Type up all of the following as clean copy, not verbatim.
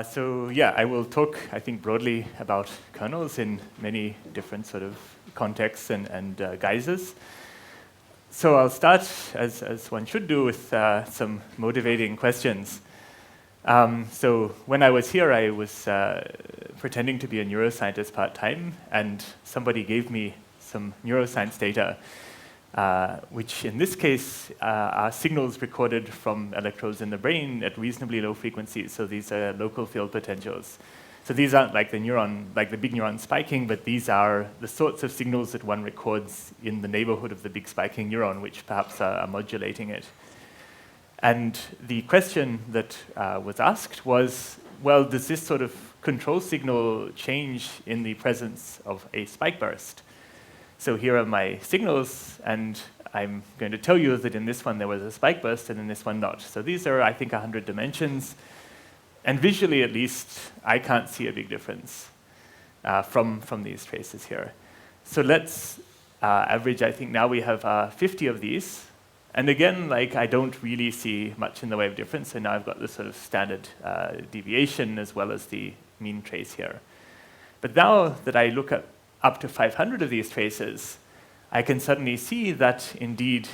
So yeah, I will talk, I think, broadly about kernels in many different sort of contexts and guises. So I'll start, as one should do, with some motivating questions. So when I was here, I was pretending to be a neuroscientist part-time, and somebody gave me some neuroscience data, which in this case are signals recorded from electrodes in the brain at reasonably low frequencies. So these are local field potentials. So these aren't like the big neuron spiking, but these are the sorts of signals that one records in the neighborhood of the big spiking neuron, which perhaps are modulating it. And the question that was asked was, well, does this sort of control signal change in the presence of a spike burst? So here are my signals, and I'm going to tell you that in this one there was a spike burst, and in this one not. So these are, I think, 100 dimensions. And visually, at least, I can't see a big difference from these traces here. So let's average, I think now we have 50 of these. And again, I don't really see much in the way of difference. So now I've got this sort of standard deviation as well as the mean trace here. But now that I look at up to 500 of these traces, I can suddenly see that indeed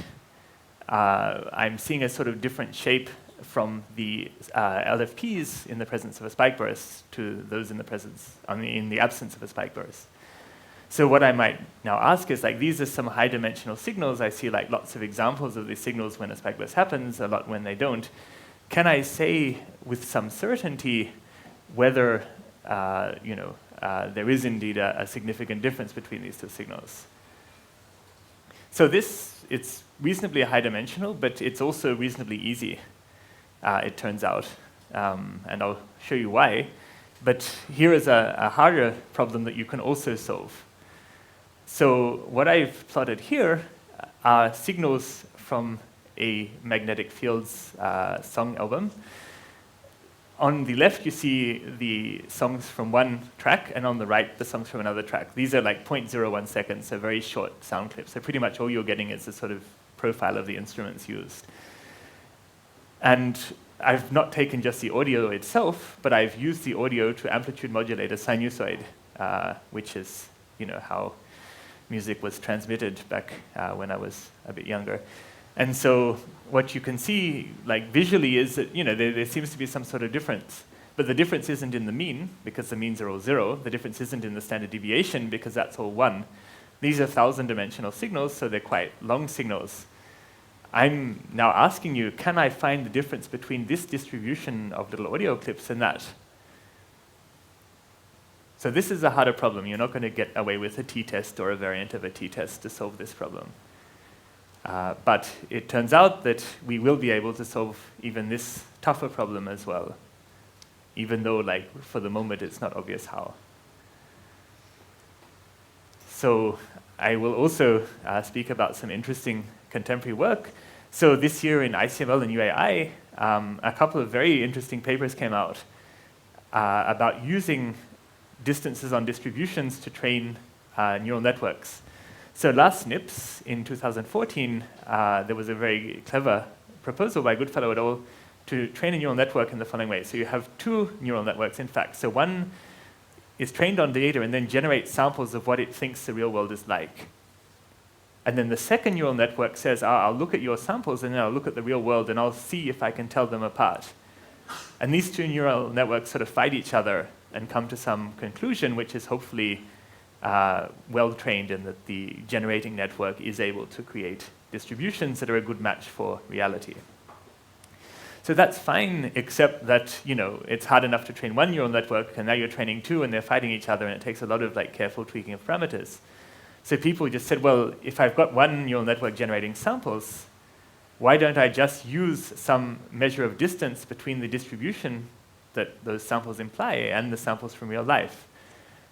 I'm seeing a sort of different shape from the LFPs in the presence of a spike burst to those in the absence of a spike burst. So what I might now ask is, these are some high-dimensional signals. I see lots of examples of these signals when a spike burst happens, a lot when they don't. Can I say with some certainty whether there is indeed a significant difference between these two signals? So it's reasonably high-dimensional, but it's also reasonably easy, it turns out. And I'll show you why. But here is a harder problem that you can also solve. So what I've plotted here are signals from a magnetic fields song album. On the left, you see the songs from one track, and on the right, the songs from another track. These are 0.01 seconds, so very short sound clips. So pretty much all you're getting is a sort of profile of the instruments used. And I've not taken just the audio itself, but I've used the audio to amplitude modulate a sinusoid, which is how music was transmitted back when I was a bit younger. And so what you can see visually is that there seems to be some sort of difference. But the difference isn't in the mean, because the means are all 0. The difference isn't in the standard deviation, because that's all 1. These are 1,000-dimensional signals, so they're quite long signals. I'm now asking you, can I find the difference between this distribution of little audio clips and that? So this is a harder problem. You're not going to get away with a t-test or a variant of a t-test to solve this problem. But it turns out that we will be able to solve even this tougher problem as well, even though, for the moment, it's not obvious how. So I will also speak about some interesting contemporary work. So this year in ICML and UAI, a couple of very interesting papers came out about using distances on distributions to train neural networks. So last SNPs in 2014, there was a very clever proposal by Goodfellow et al. To train a neural network in the following way. So you have two neural networks, in fact. So one is trained on data and then generates samples of what it thinks the real world is like. And then the second neural network says, I'll look at your samples and then I'll look at the real world and I'll see if I can tell them apart. And these two neural networks sort of fight each other and come to some conclusion, which is hopefully well-trained, and that the generating network is able to create distributions that are a good match for reality. So that's fine, except that it's hard enough to train one neural network, and now you're training two, and they're fighting each other, and it takes a lot of careful tweaking of parameters. So people just said, well, if I've got one neural network generating samples, why don't I just use some measure of distance between the distribution that those samples imply and the samples from real life?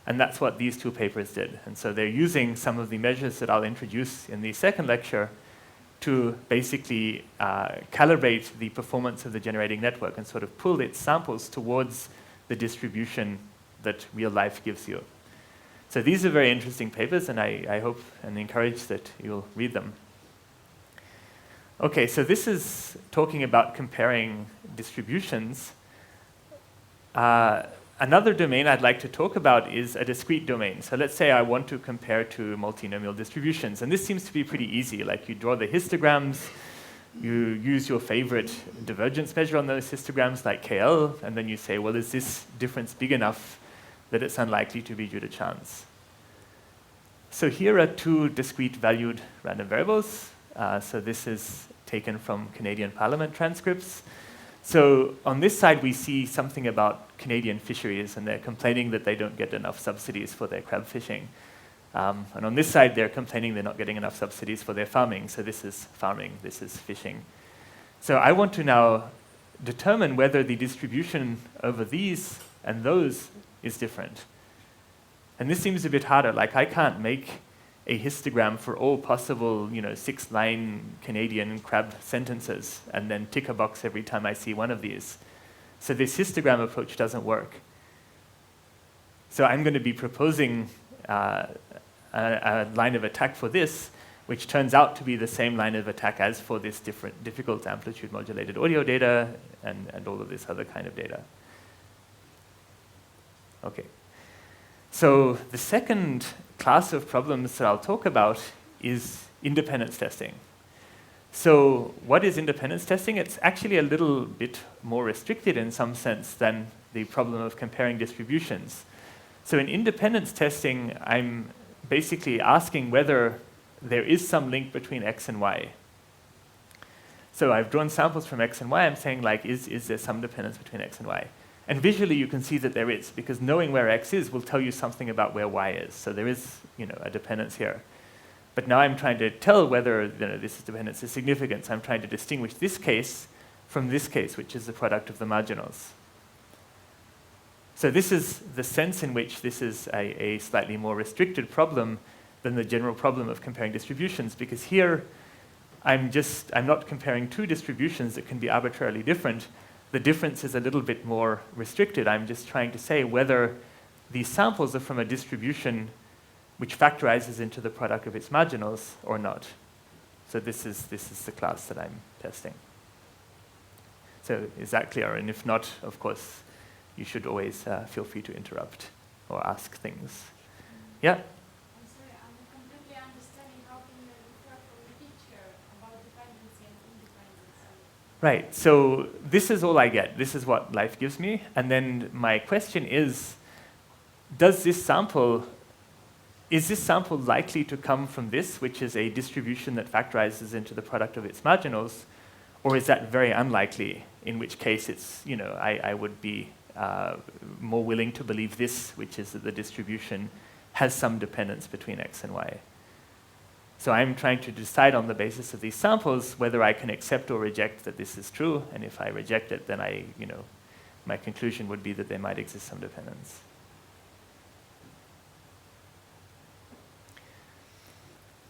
And that's what these two papers did. And so they're using some of the measures that I'll introduce in the second lecture to basically calibrate the performance of the generating network and sort of pull its samples towards the distribution that real life gives you. So these are very interesting papers, and I hope and encourage that you'll read them. Okay, so this is talking about comparing distributions. Another domain I'd like to talk about is a discrete domain. So let's say I want to compare two multinomial distributions. And this seems to be pretty easy. Like you draw the histograms, you use your favorite divergence measure on those histograms like KL, and then you say, well, is this difference big enough that it's unlikely to be due to chance? So here are two discrete valued random variables. So this is taken from Canadian Parliament transcripts. So on this side, we see something about Canadian fisheries, and they're complaining that they don't get enough subsidies for their crab fishing. And on this side, they're complaining they're not getting enough subsidies for their farming. So this is farming, this is fishing. So I want to now determine whether the distribution over these and those is different. And this seems a bit harder. Like I can't make a histogram for all possible, 6-line Canadian crab sentences and then tick a box every time I see one of these. So this histogram approach doesn't work. So I'm going to be proposing a line of attack for this, which turns out to be the same line of attack as for this difficult amplitude modulated audio data and all of this other kind of data. Okay. So the second class of problems that I'll talk about is independence testing. So what is independence testing? It's actually a little bit more restricted in some sense than the problem of comparing distributions. So in independence testing, I'm basically asking whether there is some link between x and y. So I've drawn samples from x and y. I'm saying, like, is there some dependence between x and y? And visually, you can see that there is, because knowing where x is will tell you something about where y is. So there is, a dependence here. But now I'm trying to tell whether this dependence is significant. So I'm trying to distinguish this case from this case, which is the product of the marginals. So this is the sense in which this is a slightly more restricted problem than the general problem of comparing distributions, because here I'm not comparing two distributions that can be arbitrarily different. The difference is a little bit more restricted. I'm just trying to say whether these samples are from a distribution which factorizes into the product of its marginals or not. So this is the class that I'm testing. So is that clear? And if not, of course, you should always feel free to interrupt or ask things. Yeah? I'm sorry, I'm completely understanding how can you refer from the picture about dependency and independence. Right, so this is all I get. This is what life gives me. And then my question is this sample likely to come from this, which is a distribution that factorizes into the product of its marginals, or is that very unlikely, in which case it's, I would be more willing to believe this, which is that the distribution has some dependence between x and y. So I'm trying to decide on the basis of these samples whether I can accept or reject that this is true, and if I reject it, then my conclusion would be that there might exist some dependence.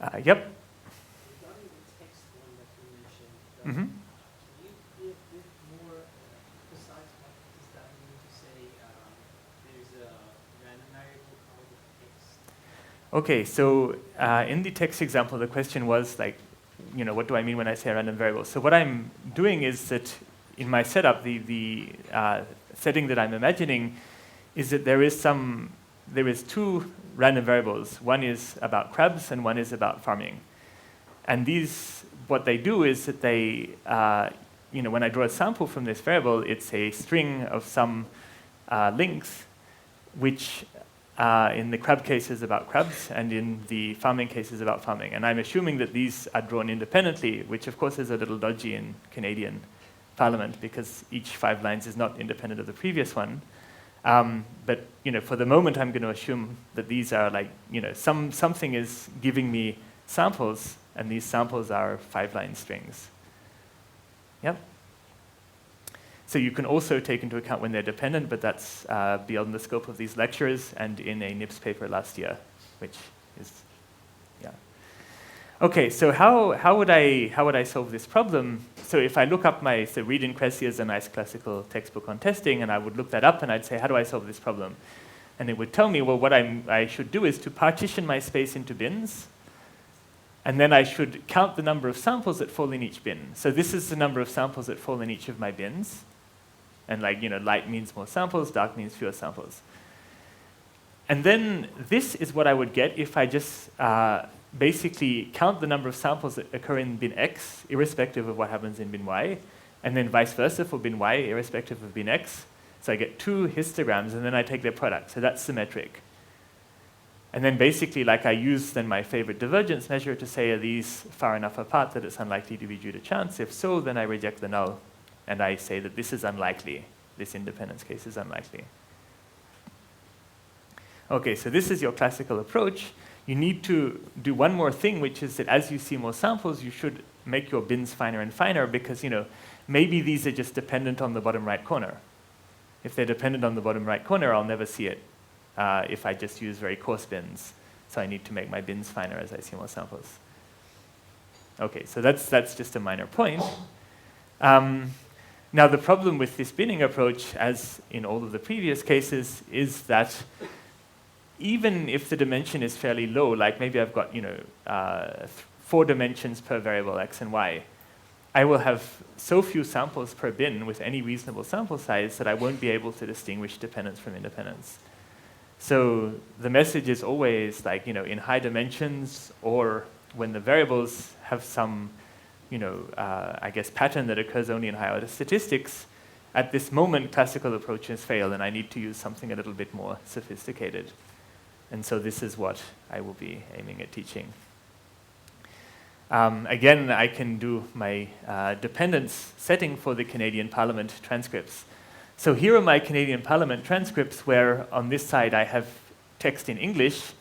Yep. Regarding the text one that you mentioned, Mm-hmm. can you be a bit more precise? What does that mean to say there's a random variable called text? Okay, so in the text example, the question was like, what do I mean when I say a random variable? So what I'm doing is that in my setup, the setting that I'm imagining is that there is two random variables. One is about crabs and one is about farming. And what they do is that they, when I draw a sample from this variable, it's a string of some length, which in the crab case is about crabs, and in the farming case is about farming. And I'm assuming that these are drawn independently, which of course is a little dodgy in Canadian Parliament, because each 5 lines is not independent of the previous one. But for the moment, I'm going to assume that these are like, something is giving me samples, and these samples are 5-line strings. Yep. So you can also take into account when they're dependent, but that's beyond the scope of these lectures and in a NIPS paper last year, which is, yeah. Okay, so how would I solve this problem? So if I look up Reed and Cressy is a nice classical textbook on testing, and I would look that up and I'd say, how do I solve this problem? And it would tell me, well, what I should do is to partition my space into bins, and then I should count the number of samples that fall in each bin. So this is the number of samples that fall in each of my bins. And like, light means more samples, dark means fewer samples. And then this is what I would get if I just basically count the number of samples that occur in bin X, irrespective of what happens in bin Y, and then vice versa for bin Y, irrespective of bin X. So I get two histograms, and then I take their product. So that's symmetric. And then basically, like, I use then my favorite divergence measure to say, are these far enough apart that it's unlikely to be due to chance? If so, then I reject the null. And I say that this is unlikely. This independence case is unlikely. Okay, so this is your classical approach. You need to do one more thing, which is that as you see more samples, you should make your bins finer and finer because, maybe these are just dependent on the bottom right corner. If they're dependent on the bottom right corner, I'll never see it if I just use very coarse bins. So I need to make my bins finer as I see more samples. Okay, so that's just a minor point. Now, the problem with this binning approach, as in all of the previous cases, is that even if the dimension is fairly low, like maybe I've got 4 dimensions per variable x and y, I will have so few samples per bin with any reasonable sample size that I won't be able to distinguish dependence from independence. So the message is always like, in high dimensions or when the variables have some I guess pattern that occurs only in higher order statistics, at this moment classical approaches fail and I need to use something a little bit more sophisticated. And so this is what I will be aiming at teaching. Again, I can do my dependence setting for the Canadian Parliament transcripts. So here are my Canadian Parliament transcripts where on this side I have text in English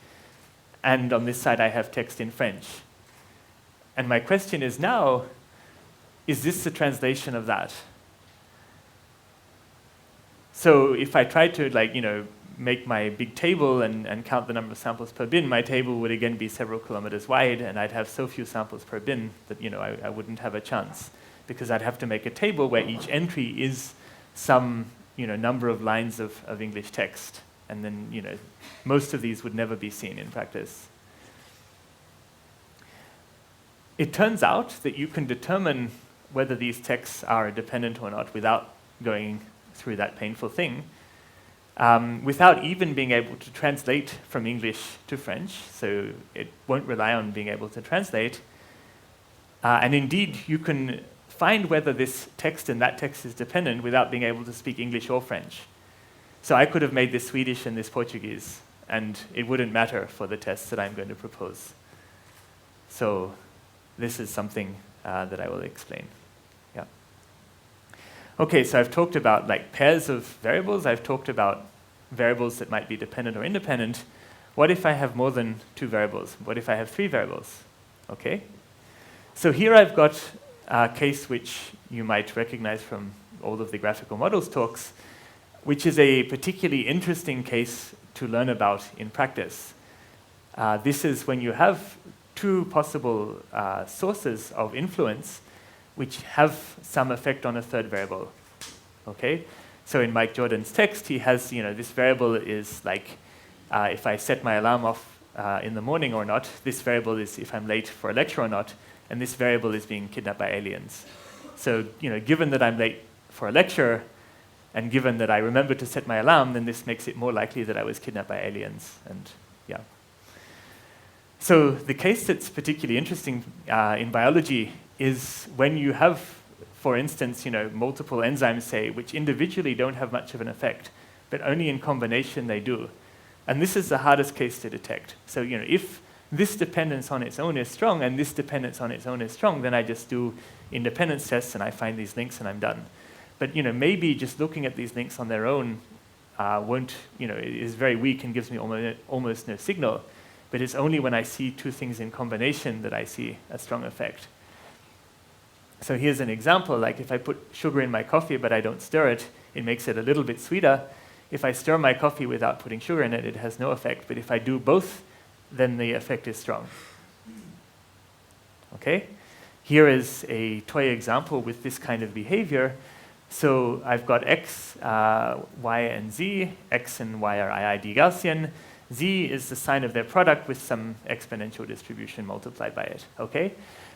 and on this side I have text in French. And my question is now, is this the translation of that? So if I try to make my big table and count the number of samples per bin, my table would again be several kilometers wide and I'd have so few samples per bin that I wouldn't have a chance because I'd have to make a table where each entry is some number of lines of English text. And then most of these would never be seen in practice. It turns out that you can determine whether these texts are dependent or not without going through that painful thing, without even being able to translate from English to French. So it won't rely on being able to translate. And indeed, you can find whether this text and that text is dependent without being able to speak English or French. So I could have made this Swedish and this Portuguese, and it wouldn't matter for the tests that I'm going to propose. So this is something that I will explain. Yeah. Okay, so I've talked about pairs of variables. I've talked about variables that might be dependent or independent. What if I have more than 2 variables? What if I have 3 variables? Okay. So here I've got a case which you might recognize from all of the graphical models talks, which is a particularly interesting case to learn about in practice. This is when you have 2 possible sources of influence which have some effect on a 3rd variable. Okay? So in Mike Jordan's text, he has, this variable is if I set my alarm off in the morning or not, this variable is if I'm late for a lecture or not, and this variable is being kidnapped by aliens. So, given that I'm late for a lecture, and given that I remember to set my alarm, then this makes it more likely that I was kidnapped by aliens, and yeah. So the case that's particularly interesting in biology is when you have, for instance, multiple enzymes, say, which individually don't have much of an effect, but only in combination they do. And this is the hardest case to detect. So, if this dependence on its own is strong and this dependence on its own is strong, then I just do independence tests and I find these links and I'm done. But, maybe just looking at these links on their own is very weak and gives me almost no signal. But it's only when I see 2 things in combination that I see a strong effect. So here's an example, if I put sugar in my coffee but I don't stir it, it makes it a little bit sweeter. If I stir my coffee without putting sugar in it, it has no effect. But if I do both, then the effect is strong. Okay? Here is a toy example with this kind of behavior. So I've got x, y, and z. X and y are IID Gaussian. Z is the sign of their product with some exponential distribution multiplied by it. Okay?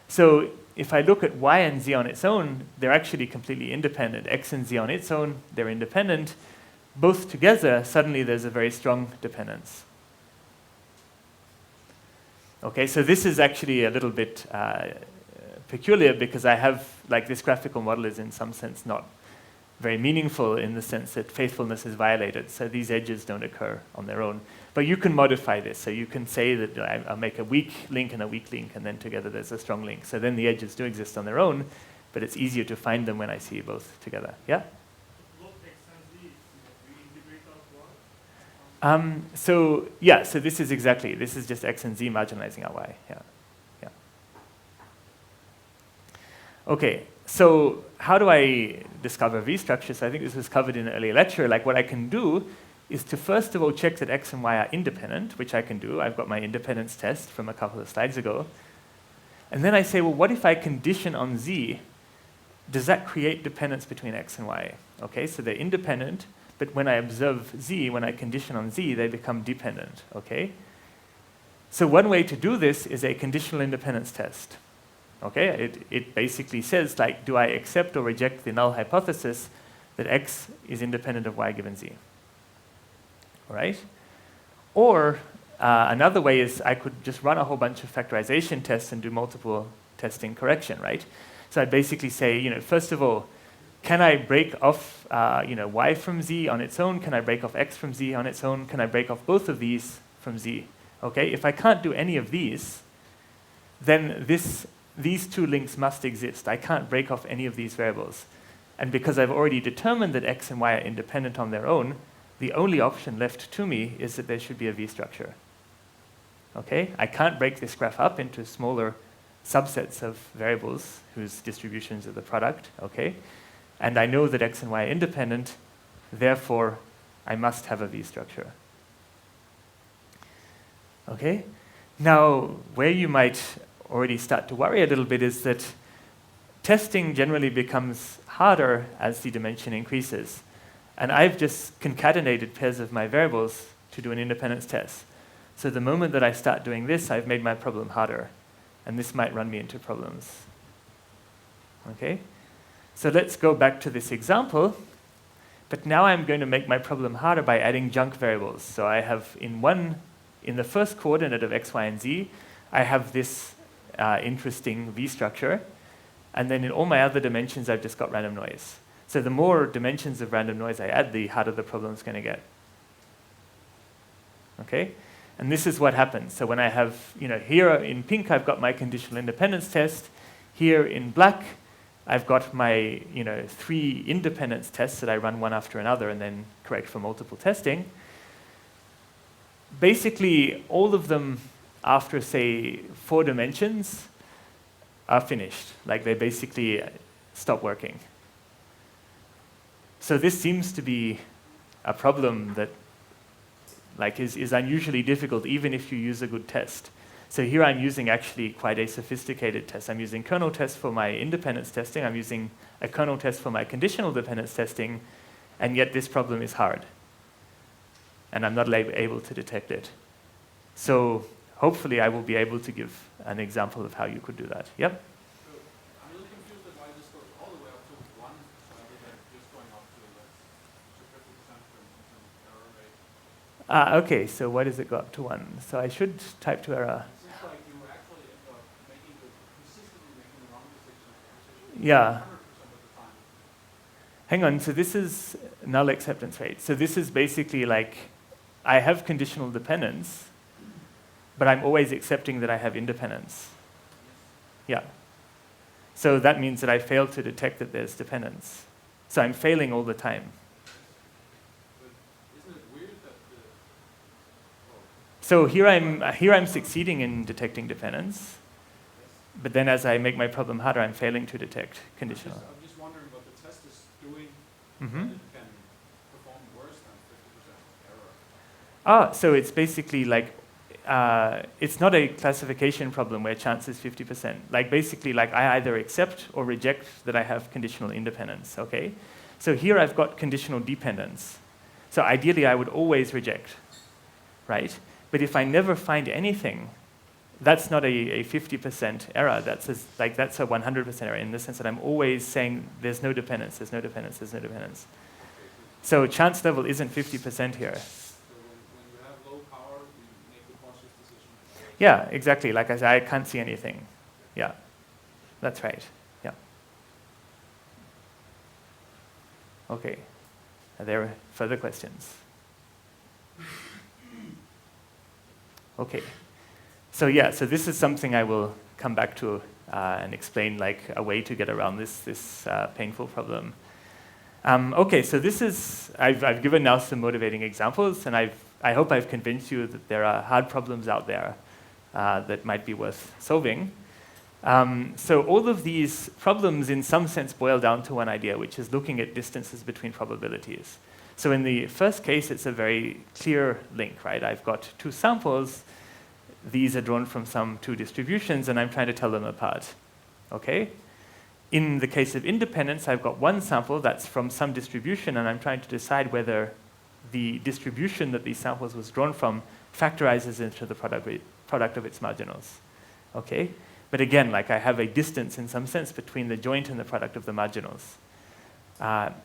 So if I look at y and z on its own, they're actually completely independent. X and z on its own, they're independent. Both together, suddenly there's a very strong dependence. Okay, so this is actually a little bit peculiar because I have, like, this graphical model is in some sense not very meaningful in the sense that faithfulness is violated, so these edges don't occur on their own. But you can modify this, so you can say that I'll make a weak link, and then together there's a strong link. So then the edges do exist on their own, but it's easier to find them when I see both together. Yeah? So this is just x and z marginalizing our y. Yeah. Okay, so how do I discover V structures? I think this was covered in an earlier lecture. Like, what I can do is to first of all check that x and y are independent, which I can do. I've got my independence test from a couple of slides ago. And then I say, well, what if I condition on z? Does that create dependence between x and y? Okay, so they're independent, but when I observe z, when I condition on z, they become dependent. Okay? So one way to do this is a conditional independence test. Okay, it basically says, like, do I accept or reject the null hypothesis that x is independent of y given z? All right? Or another way is I could just run a whole bunch of factorization tests and do multiple testing correction, right? So I'd basically say, first of all, can I break off y from z on its own? Can I break off x from z on its own? Can I break off both of these from z? Okay, if I can't do any of these, then these two links must exist. I can't break off any of these variables. And because I've already determined that x and y are independent on their own, the only option left to me is that there should be a V structure. Okay? I can't break this graph up into smaller subsets of variables whose distributions are the product. Okay? And I know that x and y are independent, therefore I must have a V structure. Okay? Now, where you might already start to worry a little bit is that testing generally becomes harder as the dimension increases. And I've just concatenated pairs of my variables to do an independence test. So the moment that I start doing this, I've made my problem harder. And this might run me into problems. Okay? So let's go back to this example. But now I'm going to make my problem harder by adding junk variables. So I have in the first coordinate of x, y, and z, I have this interesting V structure. And then in all my other dimensions, I've just got random noise. So the more dimensions of random noise I add, the harder the problem is going to get. Okay? And this is what happens. So when I have, here in pink, I've got my conditional independence test. Here in black, I've got my, 3 independence tests that I run one after another and then correct for multiple testing. Basically, all of them, after, say, 4 dimensions, are finished. Like, they basically stop working. So this seems to be a problem that is unusually difficult, even if you use a good test. So here I'm using actually quite a sophisticated test. I'm using kernel tests for my independence testing. I'm using a kernel test for my conditional dependence testing, and yet this problem is hard. And I'm not able to detect it. So hopefully I will be able to give an example of how you could do that. Yep? So I'm really confused at why this goes all the way up to 1, rather than just going up to 50% error rate. Okay, so why does it go up to 1? So I should type to error. It seems like you actually end up consistently making the wrong decision Yeah. 100% of the time. Hang on, so this is null acceptance rate. So this is basically like, I have conditional dependence, but I'm always accepting that I have independence. Yeah. So that means that I fail to detect that there's dependence. So I'm failing all the time. But isn't it weird that So here I'm succeeding in detecting dependence, but then as I make my problem harder, I'm failing to detect conditional. I'm just wondering what the test is doing Mm-hmm. that it can perform worse than 50% error. So it's basically like, it's not a classification problem where chance is 50%. Like basically, like I either accept or reject that I have conditional independence, okay? So here I've got conditional dependence. So ideally I would always reject, right? But if I never find anything that's not a 50% error. That's that's a 100% error in the sense that I'm always saying there's no dependence, there's no dependence, there's no dependence. So chance level isn't 50% here. So when you have low power, you make the cautious decision. Yeah, exactly. Like I said, I can't see anything. Yeah, that's right. Yeah. Okay. Are there further questions? Okay. So yeah, so this is something I will come back to and explain like a way to get around this painful problem. Okay, so this is, I've given now some motivating examples, and I hope I've convinced you that there are hard problems out there that might be worth solving. So all of these problems in some sense boil down to one idea, which is looking at distances between probabilities. So in the first case, it's a very clear link, right? I've got two samples. These are drawn from some two distributions, and I'm trying to tell them apart. Okay? In the case of independence, I've got one sample that's from some distribution, and I'm trying to decide whether the distribution that these samples was drawn from factorizes into the product of its marginals. Okay? But again, like I have a distance in some sense between the joint and the product of the marginals.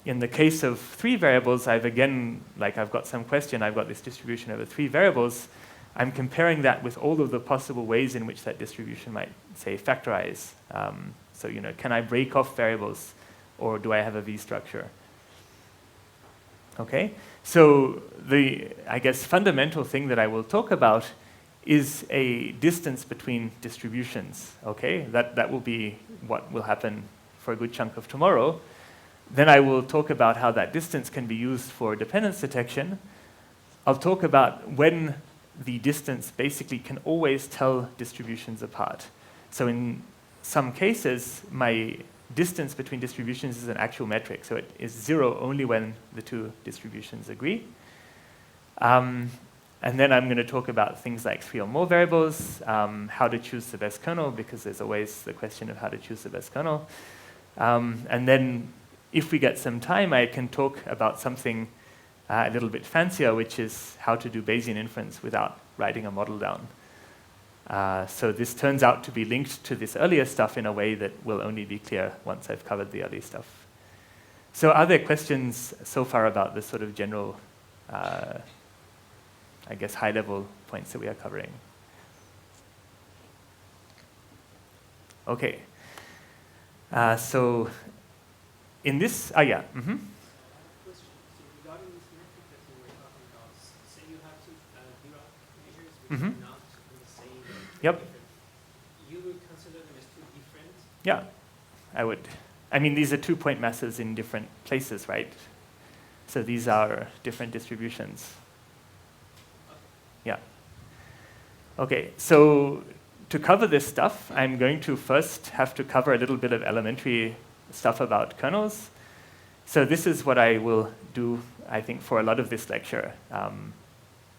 In the case of three variables, I've got some question, I've got this distribution over three variables. I'm comparing that with all of the possible ways in which that distribution might, say, factorize. So, can I break off variables, or do I have a V structure? Okay, so the, I guess, fundamental thing that I will talk about is a distance between distributions. Okay, that will be what will happen for a good chunk of tomorrow. Then I will talk about how that distance can be used for dependence detection. I'll talk about when the distance basically can always tell distributions apart. So in some cases, my distance between distributions is an actual metric. So it is 0 only when the two distributions agree. And then I'm going to talk about things like 3 or more variables, how to choose the best kernel, because there's always the question of how to choose the best kernel. And then if we get some time, I can talk about something a little bit fancier, which is how to do Bayesian inference without writing a model down. So this turns out to be linked to this earlier stuff in a way that will only be clear once I've covered the early stuff. So are there questions so far about the sort of general, I guess, high-level points that we are covering? Okay. So in this, yeah. Mm-hmm. Question. So regarding this metric that you were talking about, say you have two Dirac measures which Mm-hmm. are not the same. Yep. You would consider them as two different? Yeah, I would. I mean, these are 2-point masses in different places, right? So these are different distributions. Yeah. Okay, so to cover this stuff, I'm going to first have to cover a little bit of elementary stuff about kernels. So this is what I will do, I think, for a lot of this lecture.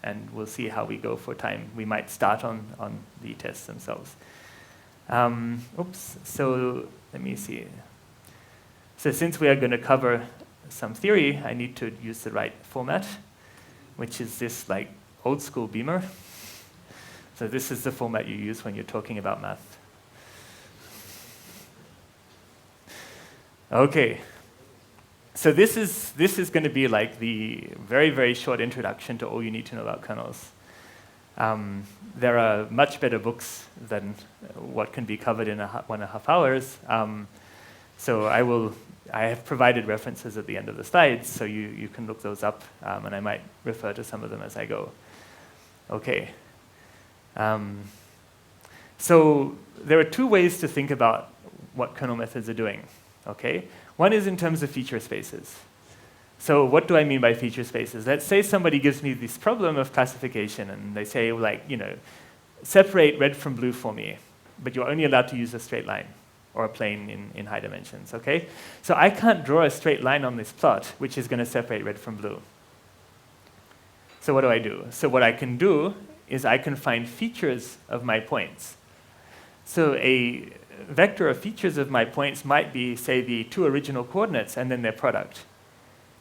And we'll see how we go for time. We might start on the tests themselves. So let me see. So since we are going to cover some theory, I need to use the right format, which is this like old school Beamer. So this is the format you use when you're talking about math. Okay. So this is going to be like the very, very short introduction to all you need to know about kernels. There are much better books than what can be covered in 1.5 hours. So I have provided references at the end of the slides, so you can look those up, and I might refer to some of them as I go. Okay. So there are two ways to think about what kernel methods are doing. Okay. One is in terms of feature spaces. So what do I mean by feature spaces? Let's say somebody gives me this problem of classification, and they say, like, separate red from blue for me, but you're only allowed to use a straight line or a plane in high dimensions, okay? So I can't draw a straight line on this plot, which is going to separate red from blue. So what do I do? So what I can do is I can find features of my points. So a vector of features of my points might be, say, the two original coordinates and then their product.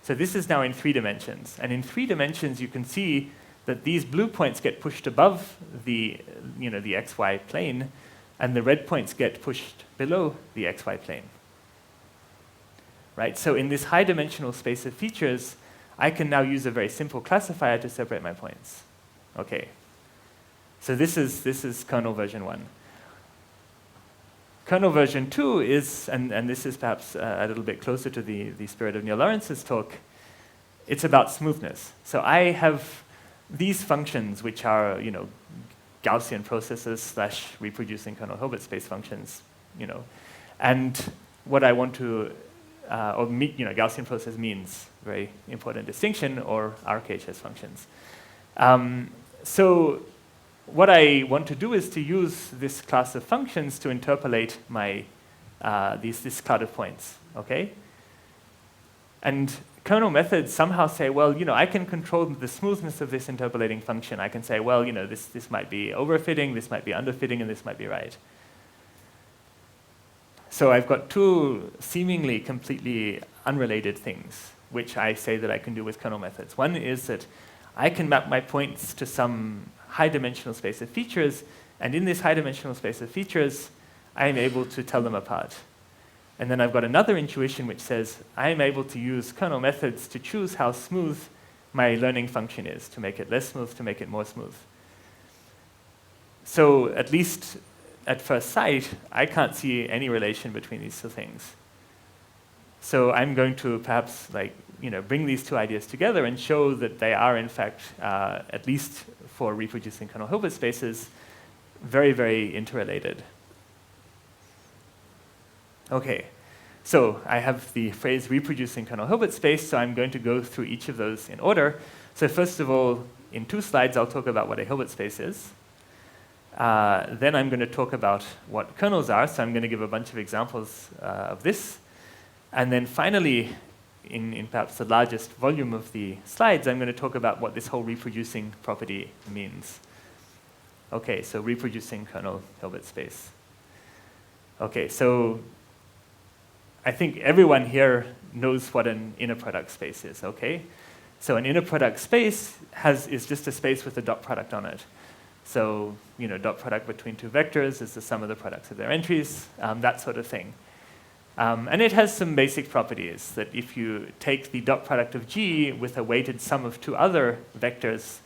So this is now in 3 dimensions. And in 3 dimensions, you can see that these blue points get pushed above the xy plane, and the red points get pushed below the xy plane. Right? So in this high-dimensional space of features, I can now use a very simple classifier to separate my points. Okay. So this is kernel version 1. Kernel version 2 is, and this is perhaps a little bit closer to the spirit of Neil Lawrence's talk, it's about smoothness. So I have these functions, which are Gaussian processes / reproducing kernel Hilbert space functions, and what I want to, Gaussian process means, very important distinction, or RKHS functions. So what I want to do is to use this class of functions to interpolate my this cloud of points, okay? And kernel methods somehow say, well, I can control the smoothness of this interpolating function. I can say, well, this might be overfitting, this might be underfitting, and this might be right. So I've got two seemingly completely unrelated things, which I say that I can do with kernel methods. One is that I can map my points to some high-dimensional space of features, and in this high-dimensional space of features, I am able to tell them apart. And then I've got another intuition which says I am able to use kernel methods to choose how smooth my learning function is, to make it less smooth, to make it more smooth. So at least at first sight, I can't see any relation between these two things. So I'm going to perhaps bring these two ideas together and show that they are, in fact, at least for reproducing kernel Hilbert spaces, very, very interrelated. Okay, so I have the phrase reproducing kernel Hilbert space, so I'm going to go through each of those in order. So first of all, in 2 slides, I'll talk about what a Hilbert space is. Then I'm going to talk about what kernels are, so I'm going to give a bunch of examples of this. And then finally, in perhaps the largest volume of the slides, I'm going to talk about what this whole reproducing property means. Okay, so reproducing kernel Hilbert space. Okay, so I think everyone here knows what an inner product space is, okay? So an inner product space is just a space with a dot product on it. So, dot product between 2 vectors is the sum of the products of their entries, that sort of thing. And it has some basic properties, that if you take the dot product of G with a weighted sum of 2 other vectors,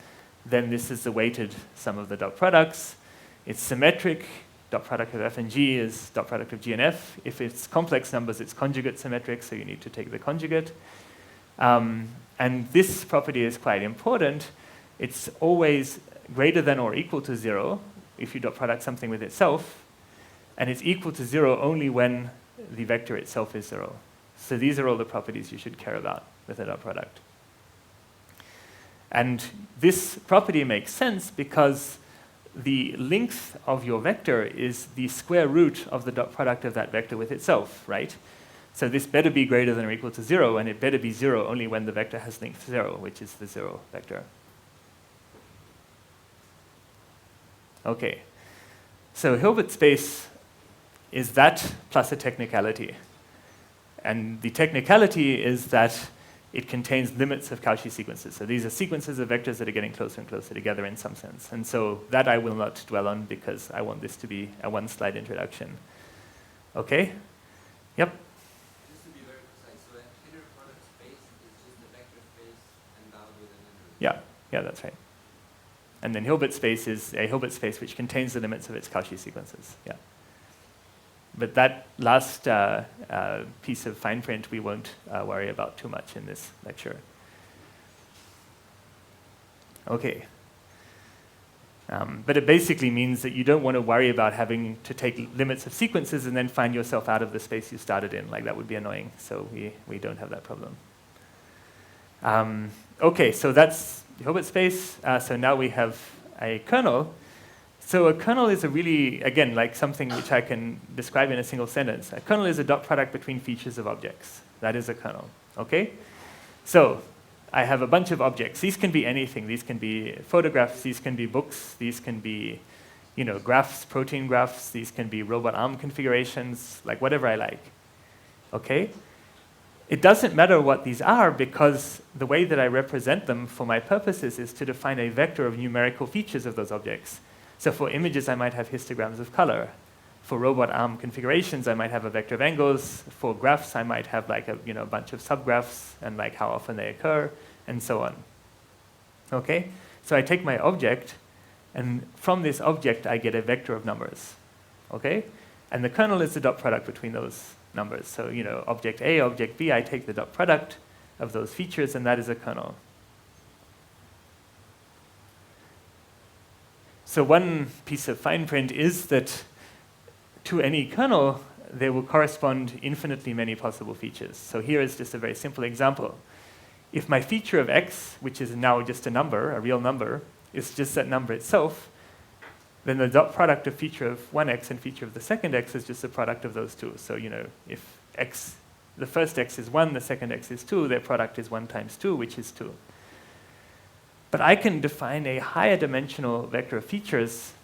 then this is the weighted sum of the dot products. It's symmetric. Dot product of F and G is dot product of G and F. If it's complex numbers, it's conjugate symmetric, so you need to take the conjugate. And this property is quite important. It's always greater than or equal to 0 if you dot product something with itself, and it's equal to 0 only when the vector itself is 0. So these are all the properties you should care about with a dot product. And this property makes sense because the length of your vector is the square root of the dot product of that vector with itself, right? So this better be greater than or equal to 0, and it better be 0 only when the vector has length 0, which is the 0 vector. Okay, so Hilbert space is that plus a technicality. And the technicality is that it contains limits of Cauchy sequences. So these are sequences of vectors that are getting closer and closer together in some sense. And so that I will not dwell on because I want this to be a 1-slide introduction. Okay? Yep. Just to be very precise, so an inner product space is just a vector space endowed with an inner. Yeah, that's right. And then Hilbert space is a Hilbert space which contains the limits of its Cauchy sequences. Yeah. But that last piece of fine print we won't worry about too much in this lecture. Okay. But it basically means that you don't want to worry about having to take limits of sequences and then find yourself out of the space you started in. Like, that would be annoying. So we don't have that problem. Okay, so that's the Hilbert space. So now we have a kernel. So a kernel is a really, again, like something which I can describe in a single sentence. A kernel is a dot product between features of objects. That is a kernel, okay? So I have a bunch of objects. These can be anything. These can be photographs. These can be books. These can be, graphs, protein graphs. These can be robot arm configurations, like whatever I like, okay? It doesn't matter what these are because the way that I represent them for my purposes is to define a vector of numerical features of those objects. So for images, I might have histograms of color. For robot arm configurations, I might have a vector of angles. For graphs, I might have like a bunch of subgraphs and like how often they occur, and so on. Okay? So I take my object, and from this object, I get a vector of numbers. Okay? And the kernel is the dot product between those numbers. So, object A, object B, I take the dot product of those features, and that is a kernel. So one piece of fine print is that to any kernel, there will correspond infinitely many possible features. So here is just a very simple example. If my feature of x, which is now just a number, a real number, is just that number itself, then the dot product of feature of one x and feature of the second x is just the product of those two. So, if x, the first x is 1, the second x is 2, their product is 1 times 2, which is 2. But I can define a higher dimensional vector of features,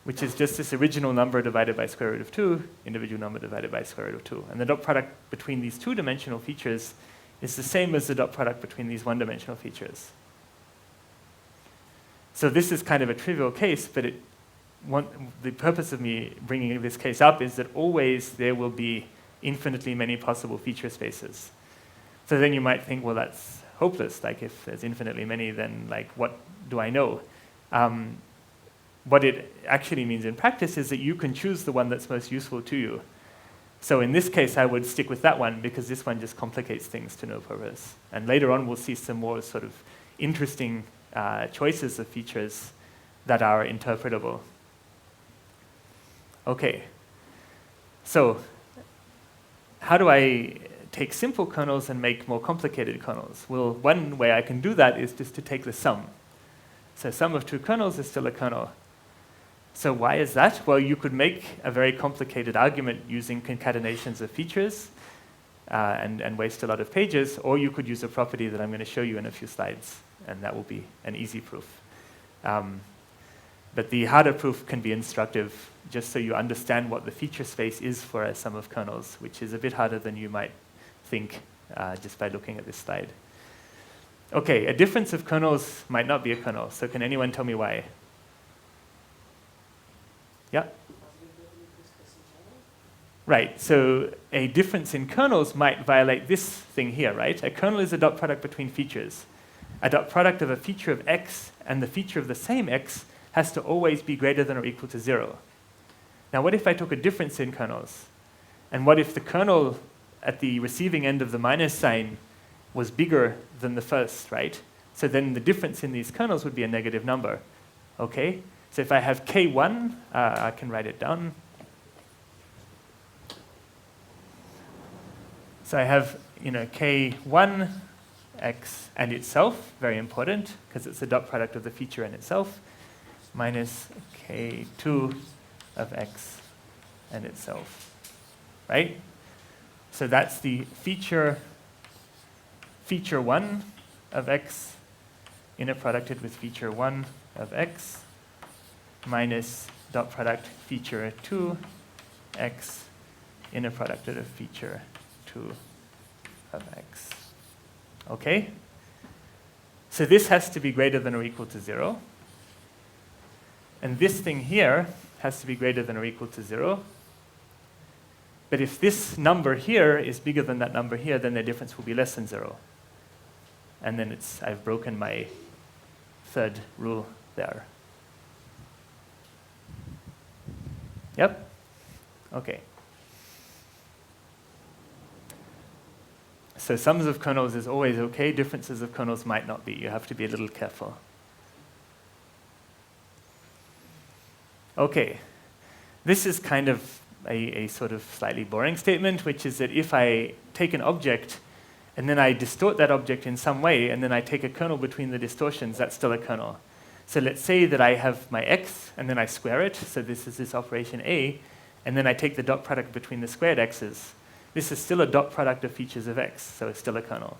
which is just this original number divided by square root of 2, individual number divided by square root of 2. And the dot product between these two-dimensional features is the same as the dot product between these one-dimensional features. So this is kind of a trivial case, but the purpose of me bringing this case up is that always there will be infinitely many possible feature spaces. So then you might think, well, that's hopeless. Like, if there's infinitely many, then like, what do I know? What it actually means in practice is that you can choose the one that's most useful to you. So in this case, I would stick with that one because this one just complicates things to no purpose. And later on, we'll see some more sort of interesting choices of features that are interpretable. Okay, so how do I take simple kernels and make more complicated kernels? Well, one way I can do that is just to take the sum. So sum of two kernels is still a kernel. So why is that? Well, you could make a very complicated argument using concatenations of features and waste a lot of pages, or you could use a property that I'm going to show you in a few slides, and that will be an easy proof. But the harder proof can be instructive, just so you understand what the feature space is for a sum of kernels, which is a bit harder than you might think just by looking at this slide. Okay, a difference of kernels might not be a kernel, so can anyone tell me why? Yeah? Right, so a difference in kernels might violate this thing here, right? A kernel is a dot product between features. A dot product of a feature of x and the feature of the same x has to always be greater than or equal to 0. Now, what if I took a difference in kernels? And what if the kernel at the receiving end of the minus sign was bigger than the first, right? So then the difference in these kernels would be a negative number, okay? So if I have k1, I can write it down. So I have, k1 x and itself, very important, because it's the dot product of the feature and itself, minus k2 of x and itself, right? So that's the feature 1 of x inner producted with feature 1 of x minus dot product feature 2 x inner producted of feature 2 of x. Okay? So this has to be greater than or equal to 0. And this thing here has to be greater than or equal to 0. But if this number here is bigger than that number here, then the difference will be less than 0. And then I've broken my third rule there. Yep? Okay. So sums of kernels is always okay. Differences of kernels might not be. You have to be a little careful. Okay. This is kind of a sort of slightly boring statement, which is that if I take an object and then I distort that object in some way, and then I take a kernel between the distortions, that's still a kernel. So let's say that I have my x, and then I square it. So this is this operation A, and then I take the dot product between the squared x's. This is still a dot product of features of x, so it's still a kernel.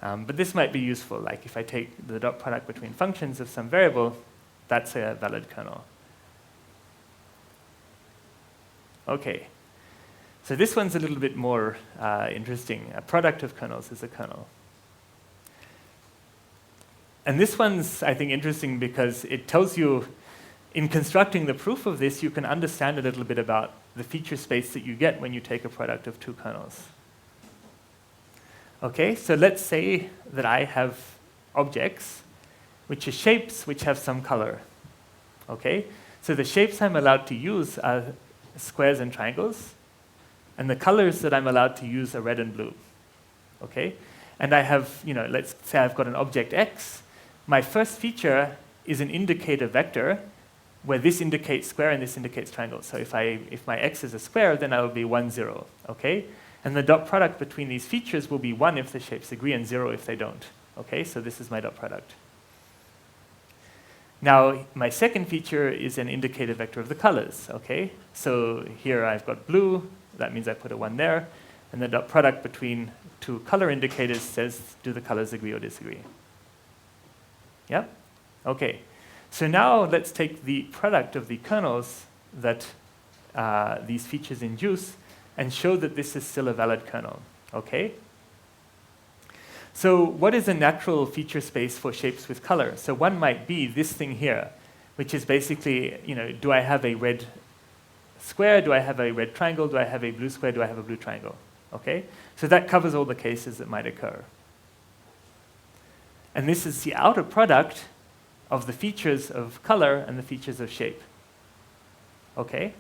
But this might be useful, like if I take the dot product between functions of some variable, that's a valid kernel. Okay, So this one's a little bit more interesting. A product of kernels is a kernel. And this one's, I think, interesting because it tells you, in constructing the proof of this, you can understand a little bit about the feature space that you get when you take a product of two kernels. Okay, so let's say that I have objects which are shapes which have some color. Okay, so the shapes I'm allowed to use are squares and triangles, and the colors that I'm allowed to use are red and blue. Okay, and I have, let's say I've got an object X. My first feature is an indicator vector where this indicates square and this indicates triangle. So if my X is a square, then I will be 1, 0. Okay, and the dot product between these features will be 1 if the shapes agree and 0 if they don't. Okay, so this is my dot product. Now, my second feature is an indicator vector of the colors. Okay, so here I've got blue. That means I put a 1 there. And the dot product between two color indicators says, do the colors agree or disagree? Yeah? Okay. So now let's take the product of the kernels that these features induce and show that this is still a valid kernel. Okay? So what is a natural feature space for shapes with color? So one might be this thing here, which is basically, do I have a red square? Do I have a red triangle? Do I have a blue square? Do I have a blue triangle? Okay? So that covers all the cases that might occur. And this is the outer product of the features of color and the features of shape. Okay?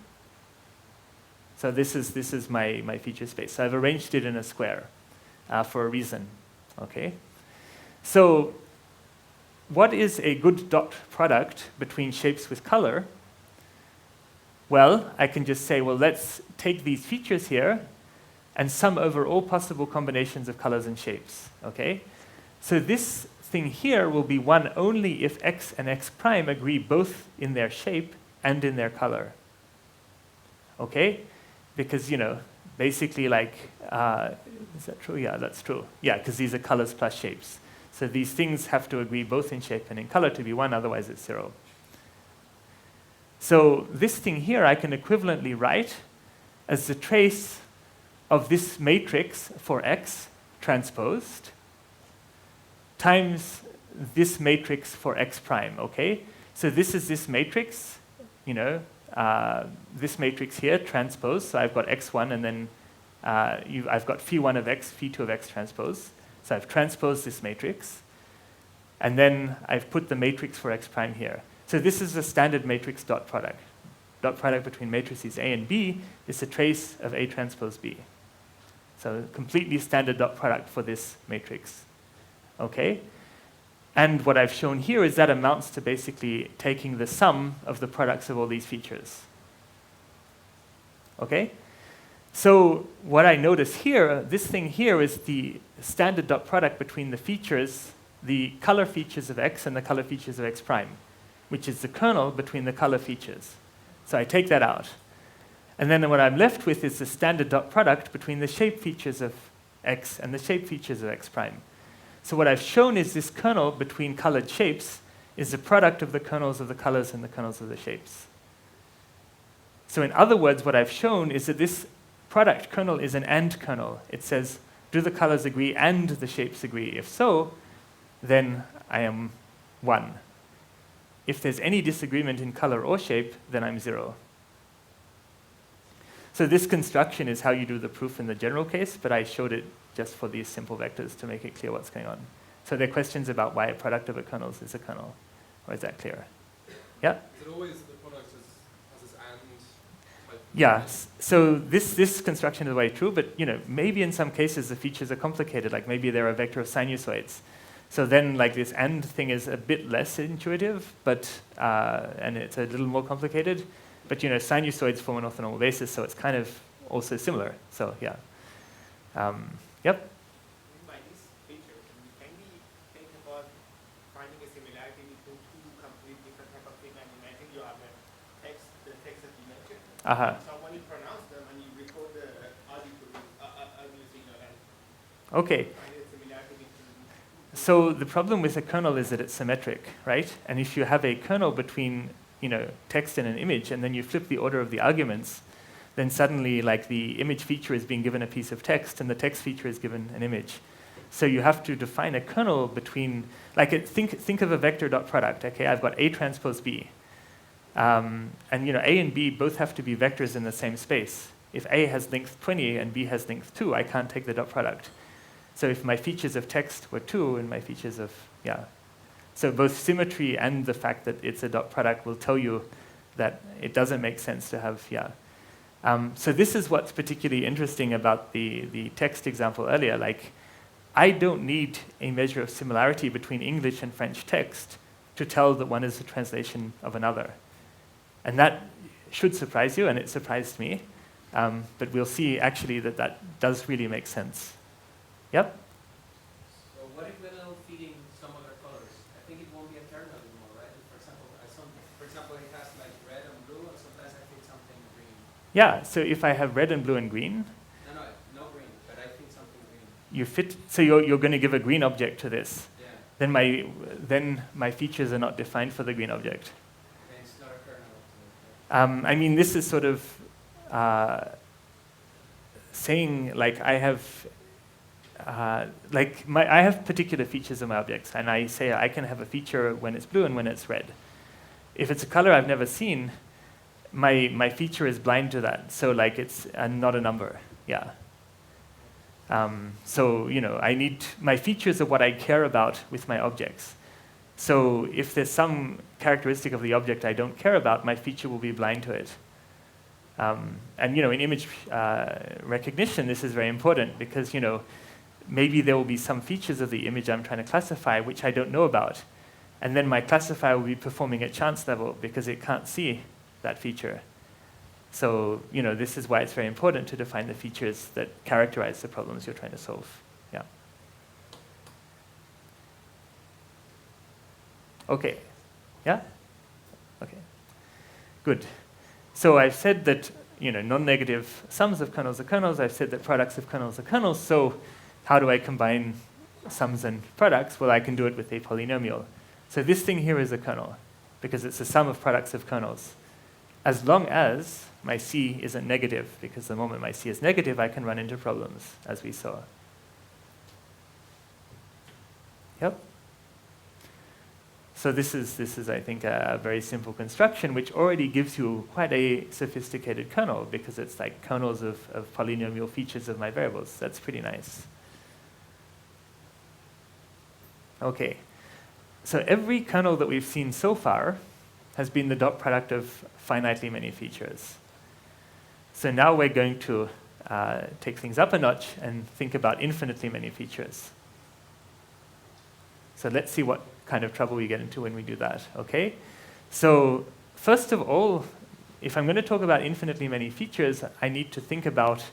So this is my feature space. So I've arranged it in a square for a reason. Okay? So what is a good dot product between shapes with color? Well, I can just say, well, let's take these features here and sum over all possible combinations of colors and shapes. Okay? So this thing here will be 1 only if x and x prime agree both in their shape and in their color. Okay? Because, basically like, is that true? Yeah, that's true. Yeah, because these are colors plus shapes. So these things have to agree both in shape and in color to be 1, otherwise it's 0. So this thing here I can equivalently write as the trace of this matrix for x transposed times this matrix for x prime, okay? So this is this matrix, this matrix here transposed. So I've got x1 and then I've got phi1 of x, phi2 of x transpose. So I've transposed this matrix. And then I've put the matrix for x prime here. So this is a standard matrix dot product. Dot product between matrices A and B is a trace of A transpose B. So completely standard dot product for this matrix. Okay? And what I've shown here is that amounts to basically taking the sum of the products of all these features. Okay? So what I notice here, this thing here is the standard dot product between the features, the color features of x and the color features of x prime, which is the kernel between the color features. So I take that out. And then what I'm left with is the standard dot product between the shape features of x and the shape features of x prime. So what I've shown is this kernel between colored shapes is the product of the kernels of the colors and the kernels of the shapes. So in other words, what I've shown is that this product kernel is an AND kernel. It says, do the colors agree and the shapes agree? If so, then I am 1. If there's any disagreement in color or shape, then I'm 0. So this construction is how you do the proof in the general case, but I showed it just for these simple vectors to make it clear what's going on. So there are questions about why a product of a kernel is a kernel. Or is that clear? Yeah? Is it always the product has this AND type? Yeah, so this construction is very true, but maybe in some cases the features are complicated, like maybe they're a vector of sinusoids. So then like this AND thing is a bit less intuitive, but and it's a little more complicated. But sinusoids form an orthonormal basis, so it's kind of also similar. So yeah. Yep. By this feature, can we think about finding a similarity between two completely different type of things? I mean, I think you have the text that you mentioned. So when you pronounce them and you record the audio signal, and Okay. find a similarity between. So the problem with a kernel is that it's symmetric, right? And if you have a kernel between text and an image, and then you flip the order of the arguments, then suddenly like the image feature is being given a piece of text and the text feature is given an image. So you have to define a kernel between, like think of a vector dot product. Okay, I've got A transpose B. And A and B both have to be vectors in the same space. If A has length 20 and B has length 2, I can't take the dot product. So if my features of text were 2 and my features of, so both symmetry and the fact that it's a dot product will tell you that it doesn't make sense to have, so this is what's particularly interesting about the text example earlier. Like, I don't need a measure of similarity between English and French text to tell that one is a translation of another. And that should surprise you, and it surprised me. But we'll see actually that does really make sense. Yep? So what if we're now feeding some other colors? I think it won't be a kernel anymore, right? For example, it has like red and blue, and sometimes I feed something green. Yeah, so if I have red and blue and green, No green, but I feed something green. you fit, so you're going to give a green object to this. Yeah. Then my features are not defined for the green object. Okay, it's not a kernel. I mean, this is sort of saying like I have I have particular features of my objects, and I say I can have a feature when it's blue and when it's red. If it's a color I've never seen, my feature is blind to that, so like it's not a number. Yeah. So I need my features of what I care about with my objects. So if there's some characteristic of the object I don't care about, my feature will be blind to it. And in image recognition, this is very important because maybe there will be some features of the image I'm trying to classify which I don't know about, and then my classifier will be performing at chance level because it can't see that feature. So this is why it's very important to define the features that characterize the problems you're trying to solve. Yeah. Okay. Yeah? Okay. Good. So I've said that non-negative sums of kernels are kernels. I've said that products of kernels are kernels. So how do I combine sums and products? Well, I can do it with a polynomial. So this thing here is a kernel because it's a sum of products of kernels. As long as my C isn't negative, because the moment my C is negative, I can run into problems, as we saw. Yep. So this is I think, a very simple construction, which already gives you quite a sophisticated kernel, because it's like kernels of polynomial features of my variables. That's pretty nice. Okay. So every kernel that we've seen so far has been the dot product of finitely many features. So now we're going to take things up a notch and think about infinitely many features. So let's see what kind of trouble we get into when we do that, okay? So first of all, if I'm going to talk about infinitely many features, I need to think about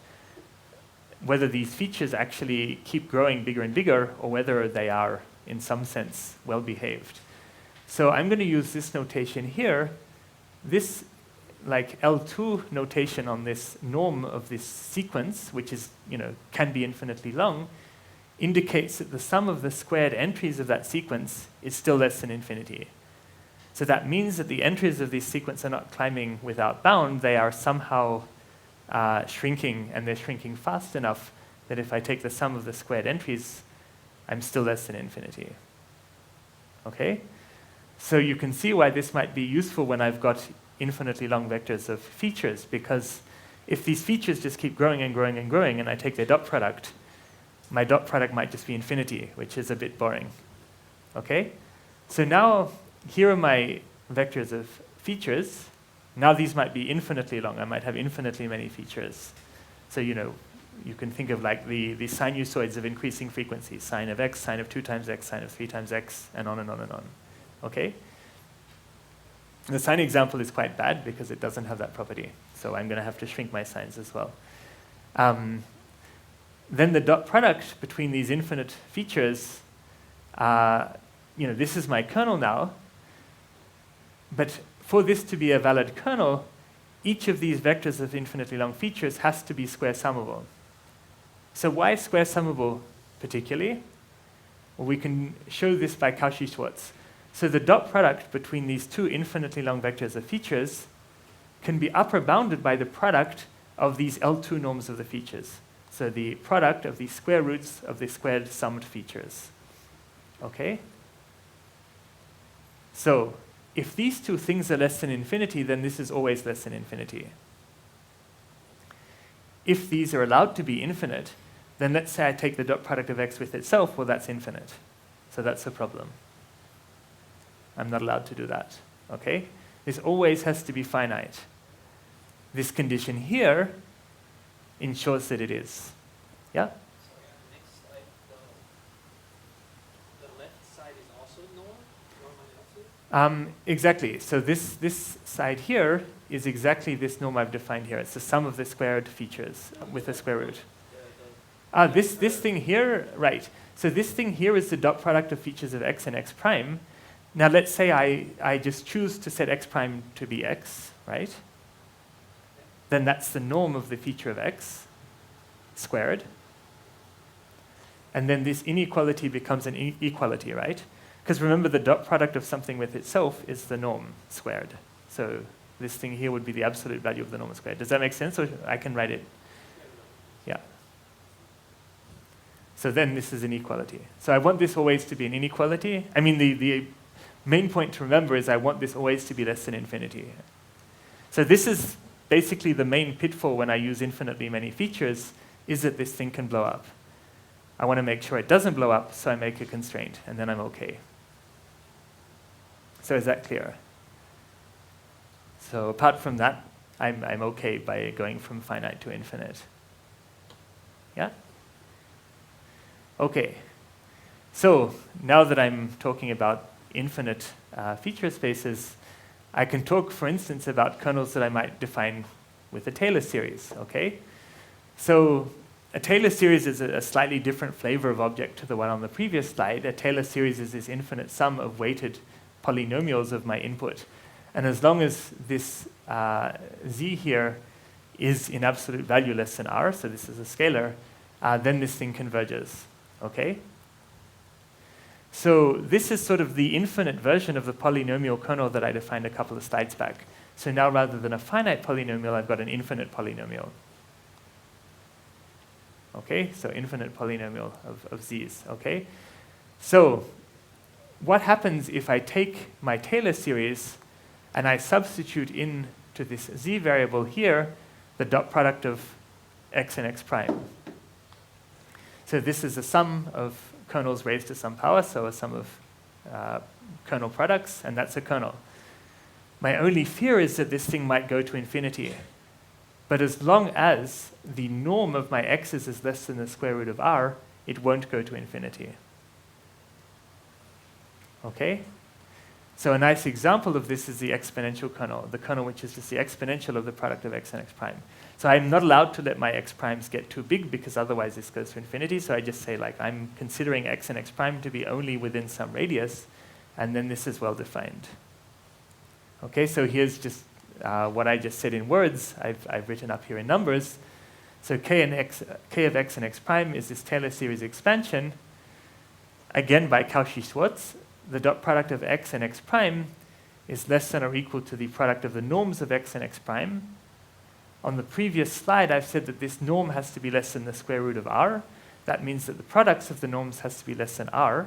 whether these features actually keep growing bigger and bigger, or whether they are, in some sense, well-behaved. So I'm going to use this notation here. This like L2 notation on this norm of this sequence, which is, can be infinitely long, indicates that the sum of the squared entries of that sequence is still less than infinity. So that means that the entries of this sequence are not climbing without bound. They are somehow shrinking, and they're shrinking fast enough that if I take the sum of the squared entries, I'm still less than infinity. Okay? So you can see why this might be useful when I've got infinitely long vectors of features, because if these features just keep growing and growing and growing, and I take their dot product, my dot product might just be infinity, which is a bit boring. Okay? So now, here are my vectors of features. Now these might be infinitely long. I might have infinitely many features. So, you can think of like the sinusoids of increasing frequency, sine of x, sine of 2 times x, sine of 3 times x, and on and on and on. Okay? The sine example is quite bad because it doesn't have that property. So I'm going to have to shrink my sines as well. Then the dot product between these infinite features, this is my kernel now. But for this to be a valid kernel, each of these vectors of infinitely long features has to be square summable. So why square summable particularly? Well, we can show this by Cauchy-Schwarz. So the dot product between these two infinitely long vectors of features can be upper bounded by the product of these L2 norms of the features. So the product of the square roots of the squared summed features. Okay? So if these two things are less than infinity, then this is always less than infinity. If these are allowed to be infinite, then let's say I take the dot product of x with itself, well, that's infinite. So that's a problem. I'm not allowed to do that. Okay? This always has to be finite. This condition here ensures that it is. Yeah? Sorry, on the next slide, the left side is also norm? Exactly. So this side here is exactly this norm I've defined here. It's the sum of the squared features with a square root. This thing here, right. So this thing here is the dot product of features of x and x prime. Now let's say I just choose to set x prime to be x, right? Then that's the norm of the feature of x squared. And then this inequality becomes an equality, right? Because remember, the dot product of something with itself is the norm squared. So this thing here would be the absolute value of the norm squared. Does that make sense? Or I can write it? Yeah. So then this is an equality. So I want this always to be an inequality. I mean, the main point to remember is I want this always to be less than infinity. So this is basically the main pitfall when I use infinitely many features, is that this thing can blow up. I want to make sure it doesn't blow up, so I make a constraint, and then I'm okay. So is that clear? So apart from that, I'm okay by going from finite to infinite. Yeah? Okay. So now that I'm talking about infinite feature spaces, I can talk, for instance, about kernels that I might define with a Taylor series, okay? So a Taylor series is a slightly different flavor of object to the one on the previous slide. A Taylor series is this infinite sum of weighted polynomials of my input. And as long as this z here is in absolute value less than r, so this is a scalar, then this thing converges, okay? So this is sort of the infinite version of the polynomial kernel that I defined a couple of slides back. So now rather than a finite polynomial, I've got an infinite polynomial. Okay, so infinite polynomial of z's, okay? So what happens if I take my Taylor series and I substitute into this z variable here the dot product of x and x prime? So this is a sum of kernels raised to some power, so a sum of kernel products, and that's a kernel. My only fear is that this thing might go to infinity. But as long as the norm of my x's is less than the square root of r, it won't go to infinity. Okay? So a nice example of this is the exponential kernel, the kernel which is just the exponential of the product of x and x prime. So I'm not allowed to let my x primes get too big because otherwise this goes to infinity. So I just say, like, I'm considering x and x prime to be only within some radius, and then this is well defined. Okay, so here's just what I just said in words, I've written up here in numbers. So k of x and x prime is this Taylor series expansion. Again, by Cauchy-Schwarz, the dot product of x and x prime is less than or equal to the product of the norms of x and x prime. On the previous slide, I've said that this norm has to be less than the square root of r. That means that the products of the norms has to be less than r.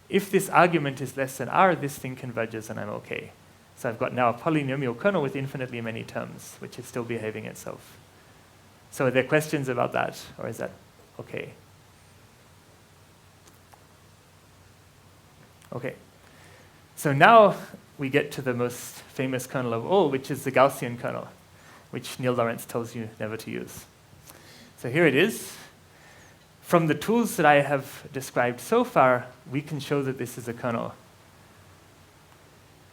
If this argument is less than r, this thing converges and I'm okay. So I've got now a polynomial kernel with infinitely many terms, which is still behaving itself. So are there questions about that, or is that okay? Okay. So now we get to the most famous kernel of all, which is the Gaussian kernel, which Neil Lawrence tells you never to use. So here it is. From the tools that I have described so far, we can show that this is a kernel.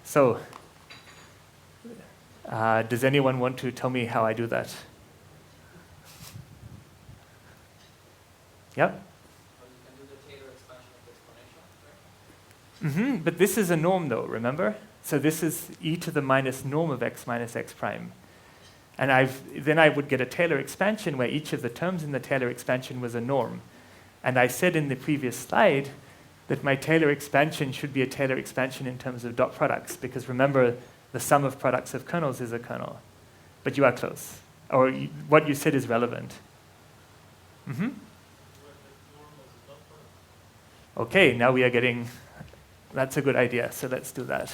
So does anyone want to tell me how I do that? Yep. But this is a norm, though, remember? So this is e to the minus norm of x minus x prime. And then I would get a Taylor expansion where each of the terms in the Taylor expansion was a norm. And I said in the previous slide that my Taylor expansion should be a Taylor expansion in terms of dot products, because remember, the sum of products of kernels is a kernel. but you are close. Or what you said is relevant. Mm-hmm. Okay, now we are getting, that's a good idea, so let's do that.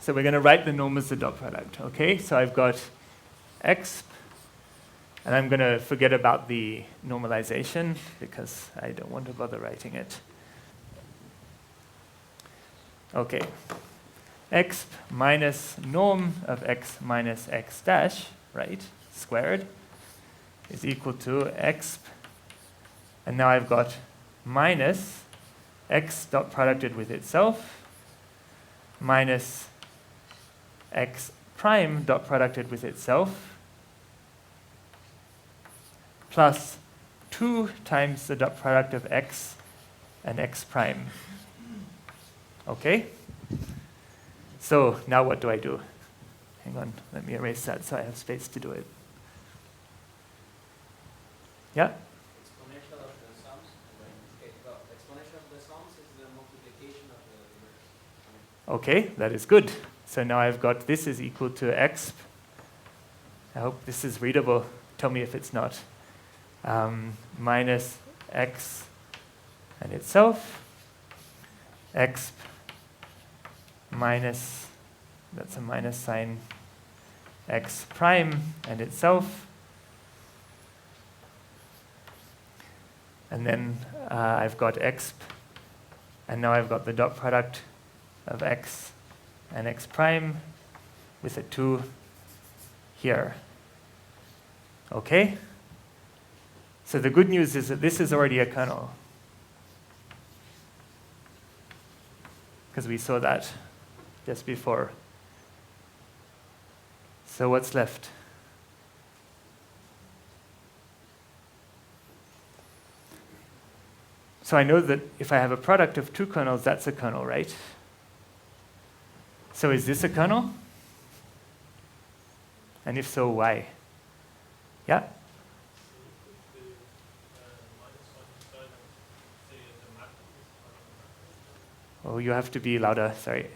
So we're going to write the norm as the dot product, okay? So I've got exp, and I'm going to forget about the normalization because I don't want to bother writing it. Okay, exp minus norm of x minus x dash, right, squared, is equal to exp, and now I've got minus x dot producted with itself minus x prime dot producted with itself plus 2 times the dot product of x and x prime. Okay? So now what do I do? Hang on, let me erase that so I have space to do it. Yeah? Exponential of the sums. Exponential of the sums is the multiplication of the numbers. Okay, that is good. So now I've got this is equal to exp. I hope this is readable. Tell me if it's not. Minus x and itself. Exp minus, that's a minus sign, x prime and itself. And then I've got exp, and now I've got the dot product of x and x prime with a 2 here. Okay? So the good news is that this is already a kernel, because we saw that just before. So what's left? So I know that if I have a product of 2 kernels, that's a kernel, right? So is this a kernel? And if so, why? Yeah? Oh, you have to be louder, sorry. Can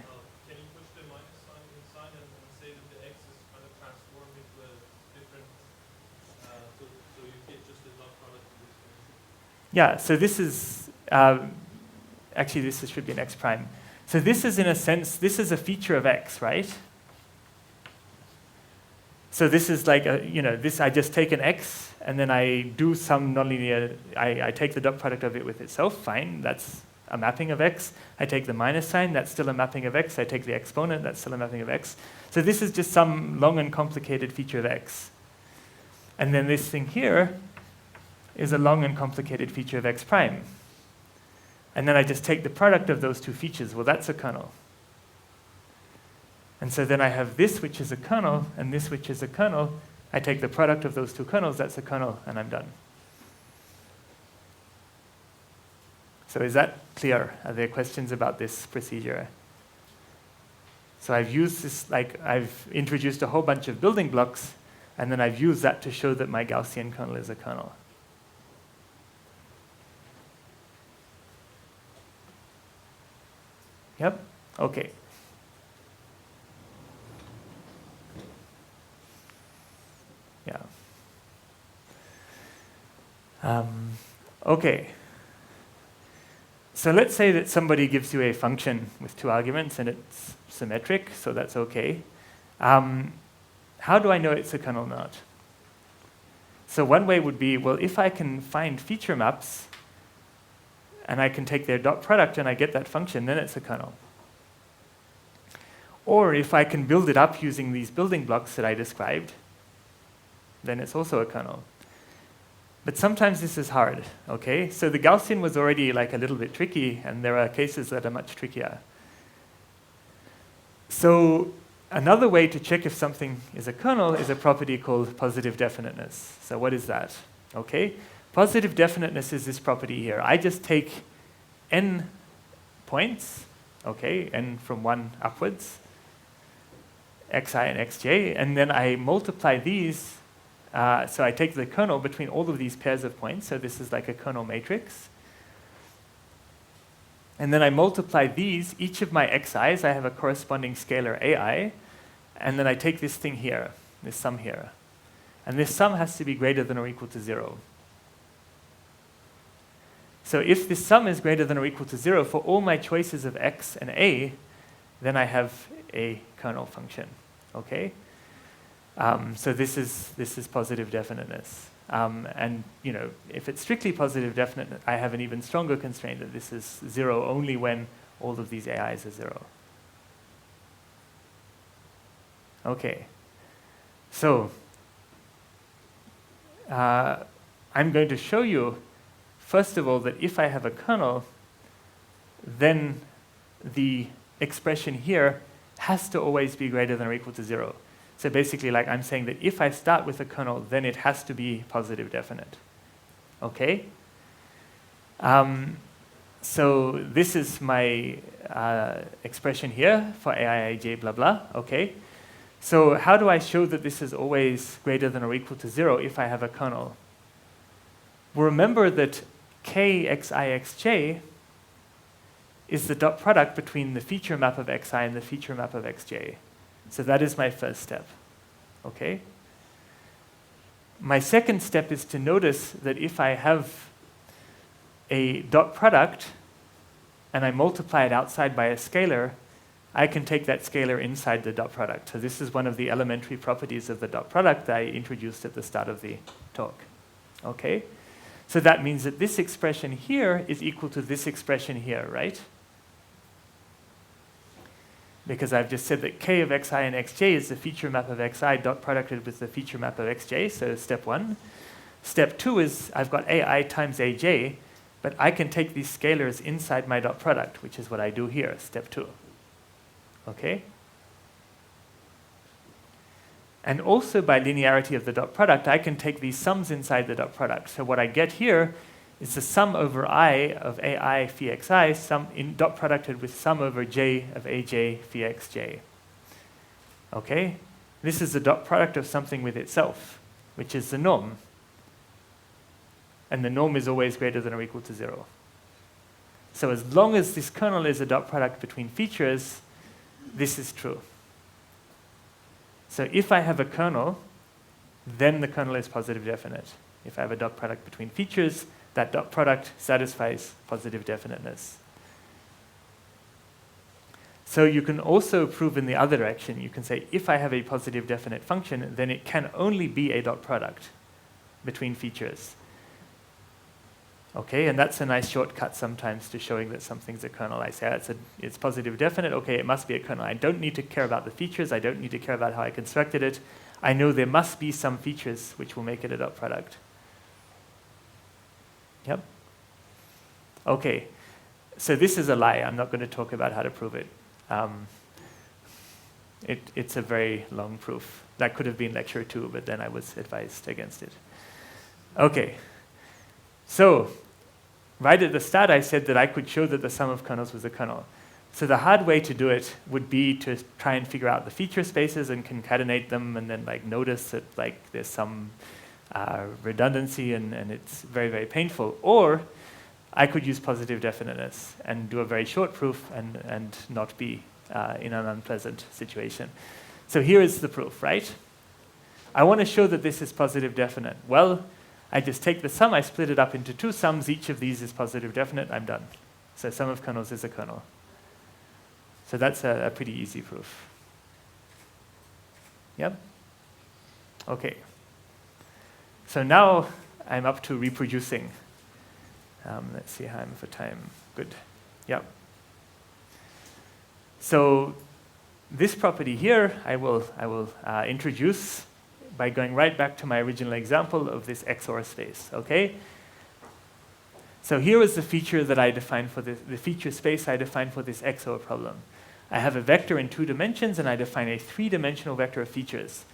you push the minus sign inside and say that the x is kind of transformed into a different, so you get just the dot product of this? Yeah, so this is, actually this should be an x prime. So this is, in a sense, this is a feature of x, right? So this is like, this, I just take an x, and then I do some nonlinear, I take the dot product of it with itself, fine, that's a mapping of x. I take the minus sign, that's still a mapping of x. I take the exponent, that's still a mapping of x. So this is just some long and complicated feature of x. And then this thing here is a long and complicated feature of x prime. And then I just take the product of those 2 features. Well, that's a kernel. And so then I have this, which is a kernel, and this, which is a kernel. I take the product of those 2 kernels, that's a kernel, and I'm done. So is that clear? Are there questions about this procedure? So I've used this, I've introduced a whole bunch of building blocks, and then I've used that to show that my Gaussian kernel is a kernel. Yep, okay. Yeah. Okay. So let's say that somebody gives you a function with 2 arguments and it's symmetric, so that's okay. How do I know it's a kernel or not? So one way would be, well, if I can find feature maps and I can take their dot product and I get that function, then it's a kernel. Or if I can build it up using these building blocks that I described, then it's also a kernel. But sometimes this is hard, okay? So the Gaussian was already like a little bit tricky, and there are cases that are much trickier. So another way to check if something is a kernel is a property called positive definiteness. So what is that? Okay, positive definiteness is this property here. I just take n points, okay, n from 1 upwards, xi and xj, and then I multiply these. So I take the kernel between all of these pairs of points. So this is like a kernel matrix. And then I multiply these, each of my xi's, I have a corresponding scalar ai, and then I take this thing here, this sum here. And this sum has to be greater than or equal to 0. So if this sum is greater than or equal to 0 for all my choices of x and a, then I have a kernel function. Okay? So this is positive definiteness. And if it's strictly positive definite, I have an even stronger constraint that this is 0 only when all of these AIs are 0. Okay. So I'm going to show you, first of all, that if I have a kernel, then the expression here has to always be greater than or equal to 0. So basically, like I'm saying that if I start with a kernel, then it has to be positive definite. Okay? So this is my expression here for AIJ blah blah. Okay? So how do I show that this is always greater than or equal to 0 if I have a kernel? Well, remember that kxixj is the dot product between the feature map of xi and the feature map of xj. So that is my first step. Okay? My second step is to notice that if I have a dot product and I multiply it outside by a scalar, I can take that scalar inside the dot product. So this is one of the elementary properties of the dot product that I introduced at the start of the talk. Okay? So that means that this expression here is equal to this expression here, right? Because I've just said that k of xi and xj is the feature map of xi dot producted with the feature map of xj, so step 1. Step 2 is I've got ai times aj, but I can take these scalars inside my dot product, which is what I do here, step 2. Okay? And also by linearity of the dot product, I can take these sums inside the dot product. So what I get here is the sum over I of ai phi xi, sum in dot producted with sum over j of aj phi xj. Okay? This is the dot product of something with itself, which is the norm. And the norm is always greater than or equal to 0. So as long as this kernel is a dot product between features, this is true. So if I have a kernel, then the kernel is positive definite. If I have a dot product between features, that dot product satisfies positive definiteness. So you can also prove in the other direction. You can say, if I have a positive definite function, then it can only be a dot product between features. Okay, and that's a nice shortcut sometimes to showing that something's a kernel. I say it's positive definite, okay, it must be a kernel. I don't need to care about the features, I don't need to care about how I constructed it. I know there must be some features which will make it a dot product. Yep. Okay, so this is a lie. I'm not going to talk about how to prove it. It's a very long proof. That could have been lecture 2, but then I was advised against it. Okay, so right at the start I said that I could show that the sum of kernels was a kernel. So the hard way to do it would be to try and figure out the feature spaces and concatenate them and then notice that there's some redundancy and it's very, very painful. Or I could use positive definiteness and do a very short proof and not be in an unpleasant situation. So here is the proof, right? I want to show that this is positive definite. Well, I just take the sum, I split it up into 2 sums, each of these is positive definite, I'm done. So sum of kernels is a kernel. So that's a pretty easy proof. Yep? Okay. So now I'm up to reproducing. Let's see how I'm for time. Good. Yep. So this property here I will introduce by going right back to my original example of this XOR space. Okay? So here is the feature that I defined for the feature space I defined for this XOR problem. I have a vector in 2 dimensions and I define a 3-dimensional vector of features,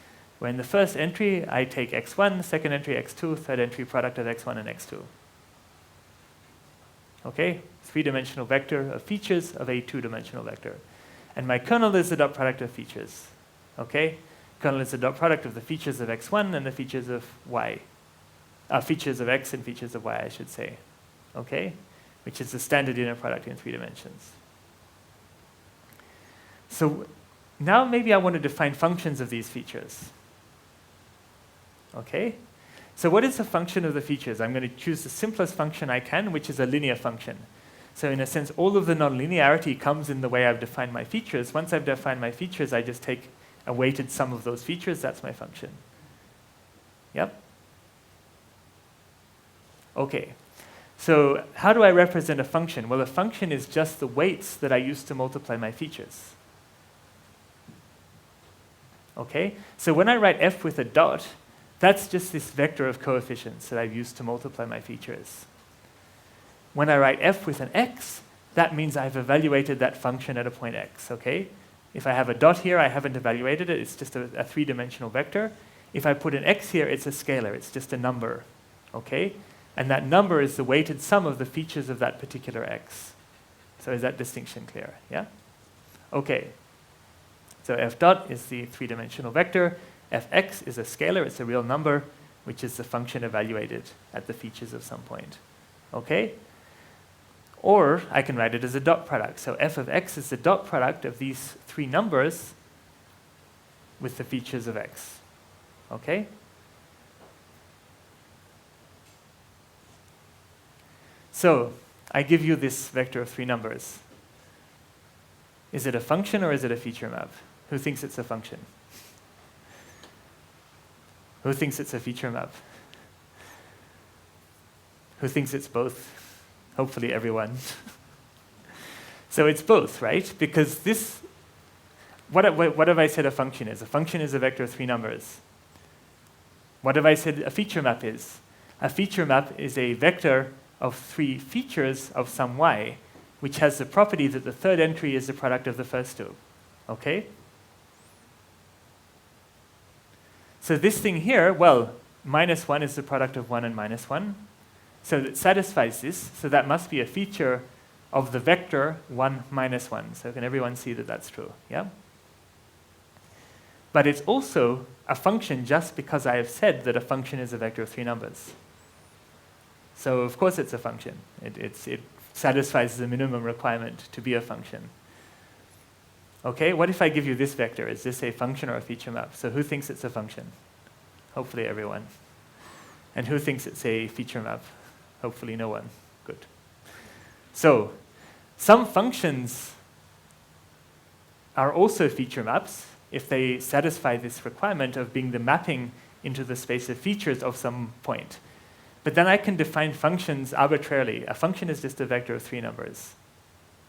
where in the first entry I take x1, second entry x2, third entry product of x1 and x2. Okay? 3-dimensional vector of features of a 2-dimensional vector. And my kernel is the dot product of features. Okay? Kernel is the dot product of the features of x1 and the features of y. Features of x and features of y, I should say. Okay? which is the standard inner product in 3 dimensions. So now maybe I want to define functions of these features. Okay? So what is the function of the features? I'm going to choose the simplest function I can, which is a linear function. So in a sense, all of the nonlinearity comes in the way I've defined my features. Once I've defined my features, I just take a weighted sum of those features. That's my function. Yep? Okay. So how do I represent a function? Well, a function is just the weights that I use to multiply my features. Okay? So when I write f with a dot, that's just this vector of coefficients that I've used to multiply my features. When I write f with an x, that means I've evaluated that function at a point x, okay? If I have a dot here, I haven't evaluated it. It's just a 3-dimensional vector. If I put an x here, it's a scalar. It's just a number, okay? And that number is the weighted sum of the features of that particular x. So is that distinction clear? Yeah? Okay. So f dot is the 3-dimensional vector. Fx is a scalar. It's a real number, which is the function evaluated at the features of some point. Okay? Or I can write it as a dot product. So f of x is the dot product of these 3 numbers with the features of x. Okay? So I give you this vector of 3 numbers. Is it a function or is it a feature map? Who thinks it's a function? Who thinks it's a feature map? Who thinks it's both? Hopefully everyone. So it's both, right? Because this, what have I said a function is? A function is a vector of 3 numbers. What have I said a feature map is? A feature map is a vector of 3 features of some y, which has the property that the third entry is the product of the first 2. Okay? So this thing here, well, -1 is the product of 1 and -1. So it satisfies this, so that must be a feature of the vector 1, -1. So can everyone see that that's true? Yeah? But it's also a function just because I have said that a function is a vector of 3 numbers. So of course it's a function. It satisfies the minimum requirement to be a function. Okay, what if I give you this vector? Is this a function or a feature map? So who thinks it's a function? Hopefully everyone. And who thinks it's a feature map? Hopefully no one. Good. So some functions are also feature maps if they satisfy this requirement of being the mapping into the space of features of some point. But then I can define functions arbitrarily. A function is just a vector of 3 numbers.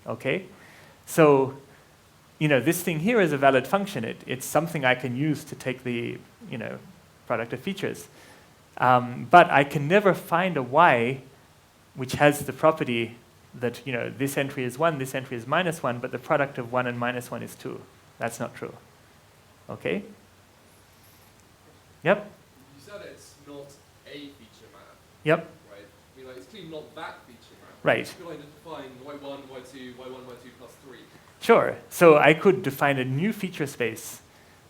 Okay? So, you know, this thing here is a valid function. It's something I can use to take the, you know, product of features. But I can never find a y which has the property that, you know, this entry is 1, this entry is -1, but the product of 1 and -1 is 2. That's not true. Okay? Yep? You said it's not a feature map. Yep. Right? I mean, like, it's clearly not that feature map. Right. You could define y1, y2, y1, y2 plus 3. Sure. So I could define a new feature space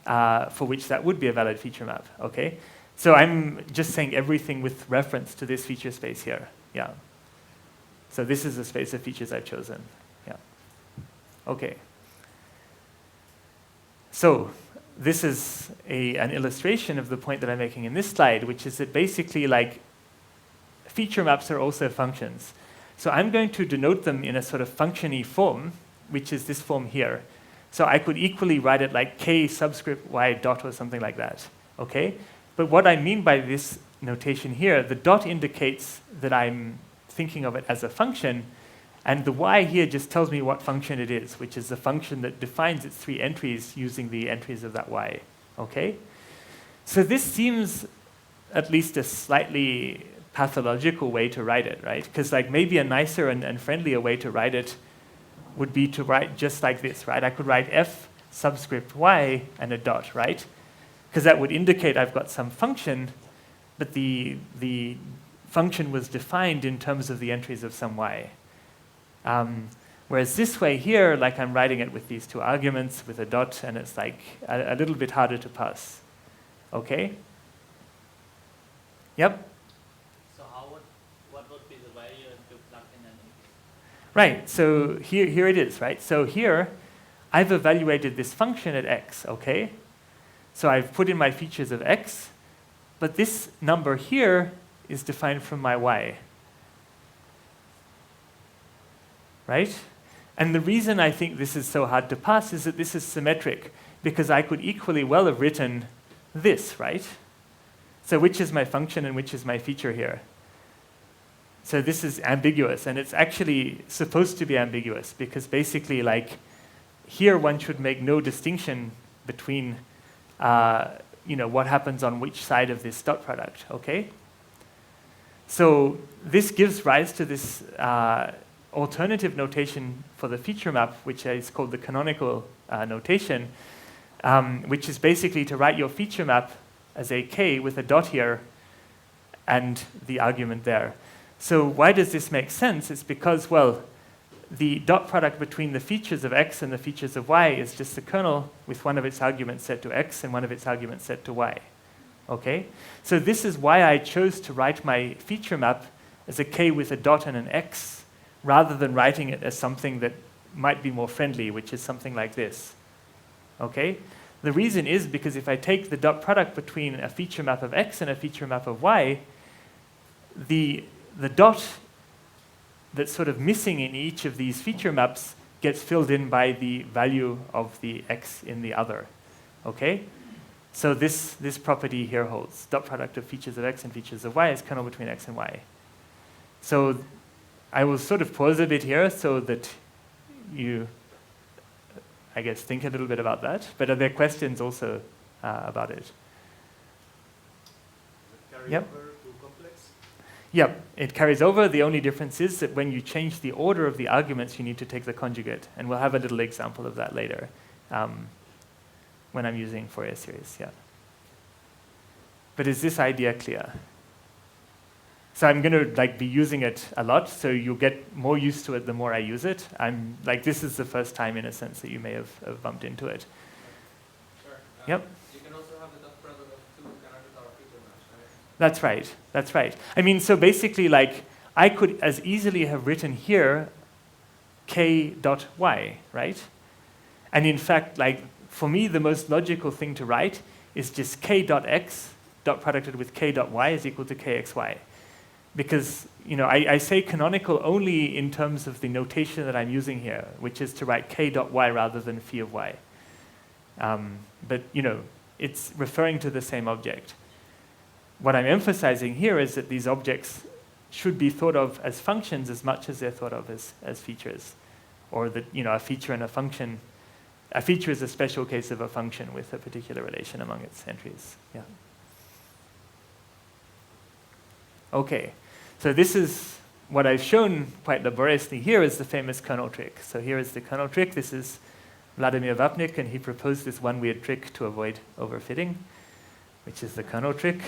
for which that would be a valid feature map. Okay? So I'm just saying everything with reference to this feature space here. Yeah. So this is the space of features I've chosen. Yeah. Okay. So this is an illustration of the point that I'm making in this slide, which is that basically, like, feature maps are also functions. So I'm going to denote them in a sort of function-y form, which is this form here. So I could equally write it like k subscript y dot or something like that. Okay? But what I mean by this notation here, the dot indicates that I'm thinking of it as a function, and the y here just tells me what function it is, which is the function that defines its 3 entries using the entries of that y. Okay? So this seems at least a slightly pathological way to write it, right? Because like maybe a nicer and friendlier way to write it would be to write just like this, right? I could write f subscript y and a dot, right? Because that would indicate I've got some function, but the function was defined in terms of the entries of some y. Whereas this way here, like I'm writing it with these 2 arguments with a dot, and it's like a little bit harder to pass. Okay? Yep? So what would be the value to plug in an Right, so here it is, right? So here, I've evaluated this function at x, okay? So I've put in my features of x, but this number here is defined from my y. Right? And the reason I think this is so hard to pass is that this is symmetric, because I could equally well have written this, right? So which is my function and which is my feature here? So this is ambiguous, and it's actually supposed to be ambiguous, because basically, like, here one should make no distinction between what happens on which side of this dot product, okay? So this gives rise to this alternative notation for the feature map, which is called the canonical notation, which is basically to write your feature map as a k with a dot here and the argument there. So why does this make sense? It's because, well, the dot product between the features of x and the features of y is just the kernel with one of its arguments set to x and one of its arguments set to y. Okay? So this is why I chose to write my feature map as a k with a dot and an x, rather than writing it as something that might be more friendly, which is something like this. Okay? The reason is because if I take the dot product between a feature map of x and a feature map of y, the dot that's sort of missing in each of these feature maps gets filled in by the value of the x in the other. Okay? So this property here holds. Dot product of features of x and features of y is kernel between x and y. So I will sort of pause a bit here so that you, I guess, think a little bit about that. But are there questions also about it? Yep. Yep, it carries over. The only difference is that when you change the order of the arguments, you need to take the conjugate. And we'll have a little example of that later when I'm using Fourier series. Yeah. But is this idea clear? So I'm going to be using it a lot, so you'll get more used to it the more I use it. This is the first time, in a sense, that you may have bumped into it. Sure. Yep. You can also have the dot product of two canonical feature maps, right? That's right. That's right. I mean, so basically, I could as easily have written here k dot y, right? And in fact, for me, the most logical thing to write is just k dot x dot producted with k dot y is equal to kxy. Because I say canonical only in terms of the notation that I'm using here, which is to write k dot y rather than phi of y. But it's referring to the same object. What I'm emphasizing here is that these objects should be thought of as functions as much as they're thought of as features, or that a feature and a function. A feature is a special case of a function with a particular relation among its entries. Yeah. Okay. So this is what I've shown quite laboriously here is the famous kernel trick. So here is the kernel trick. This is Vladimir Vapnik, and he proposed this one weird trick to avoid overfitting, which is the kernel trick.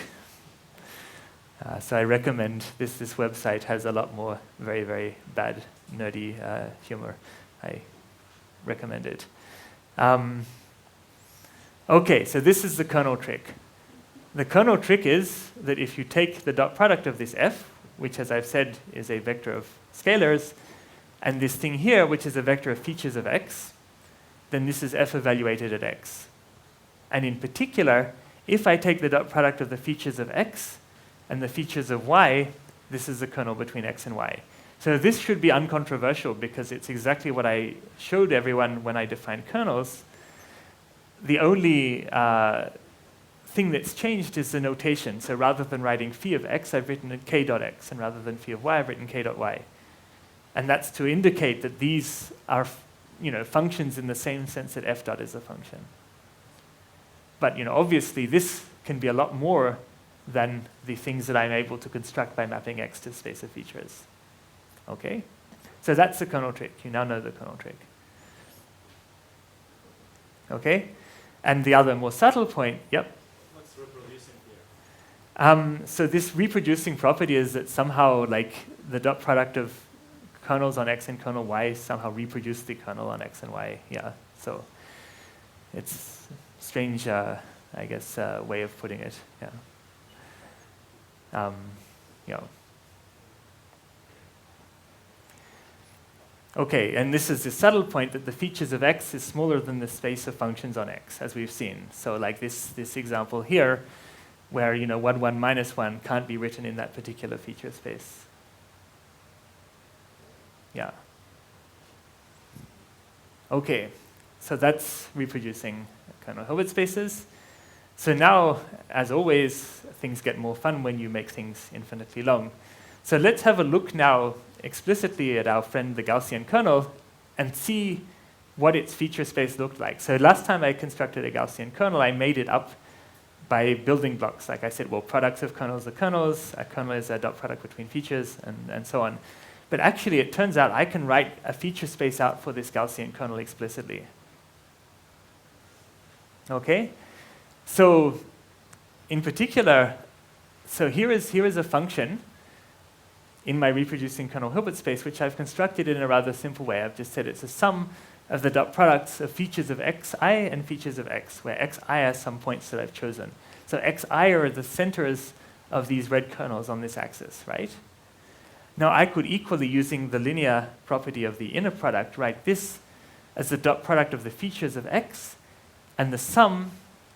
So I recommend this website has a lot more very, very bad, nerdy humor. I recommend it. Okay, so this is the kernel trick. The kernel trick is that if you take the dot product of this f, which, as I've said, is a vector of scalars, and this thing here, which is a vector of features of x, then this is f evaluated at x. And in particular, if I take the dot product of the features of x and the features of y, this is the kernel between x and y. So this should be uncontroversial, because it's exactly what I showed everyone when I defined kernels. The only thing that's changed is the notation. So rather than writing phi of x, I've written k dot x, and rather than phi of y, I've written k dot y. And that's to indicate that these are functions in the same sense that f dot is a function. But obviously this can be a lot more than the things that I'm able to construct by mapping x to space of features. Okay? So that's the kernel trick. You now know the kernel trick. Okay? And the other more subtle point, yep. What's reproducing here? So this reproducing property is that somehow the dot product of kernels on x and kernel y somehow reproduce the kernel on x and y. Yeah. So it's a strange, I guess, way of putting it. Yeah. Okay, and this is the subtle point that the features of x is smaller than the space of functions on x, as we've seen. So like this example here, where 1, 1, minus 1 can't be written in that particular feature space. Yeah. Okay, so that's reproducing kernel Hilbert spaces. So now, as always, things get more fun when you make things infinitely long. So let's have a look now explicitly at our friend the Gaussian kernel and see what its feature space looked like. So last time I constructed a Gaussian kernel, I made it up by building blocks. Like I said, well, products of kernels are kernels, a kernel is a dot product between features, and so on. But actually, it turns out I can write a feature space out for this Gaussian kernel explicitly. Okay? So in particular, so here is a function in my reproducing kernel Hilbert space, which I've constructed in a rather simple way. I've just said it's a sum of the dot products of features of xi and features of x, where xi has some points that I've chosen. So xi are the centers of these red kernels on this axis, right? Now I could equally, using the linear property of the inner product, write this as the dot product of the features of x and the sum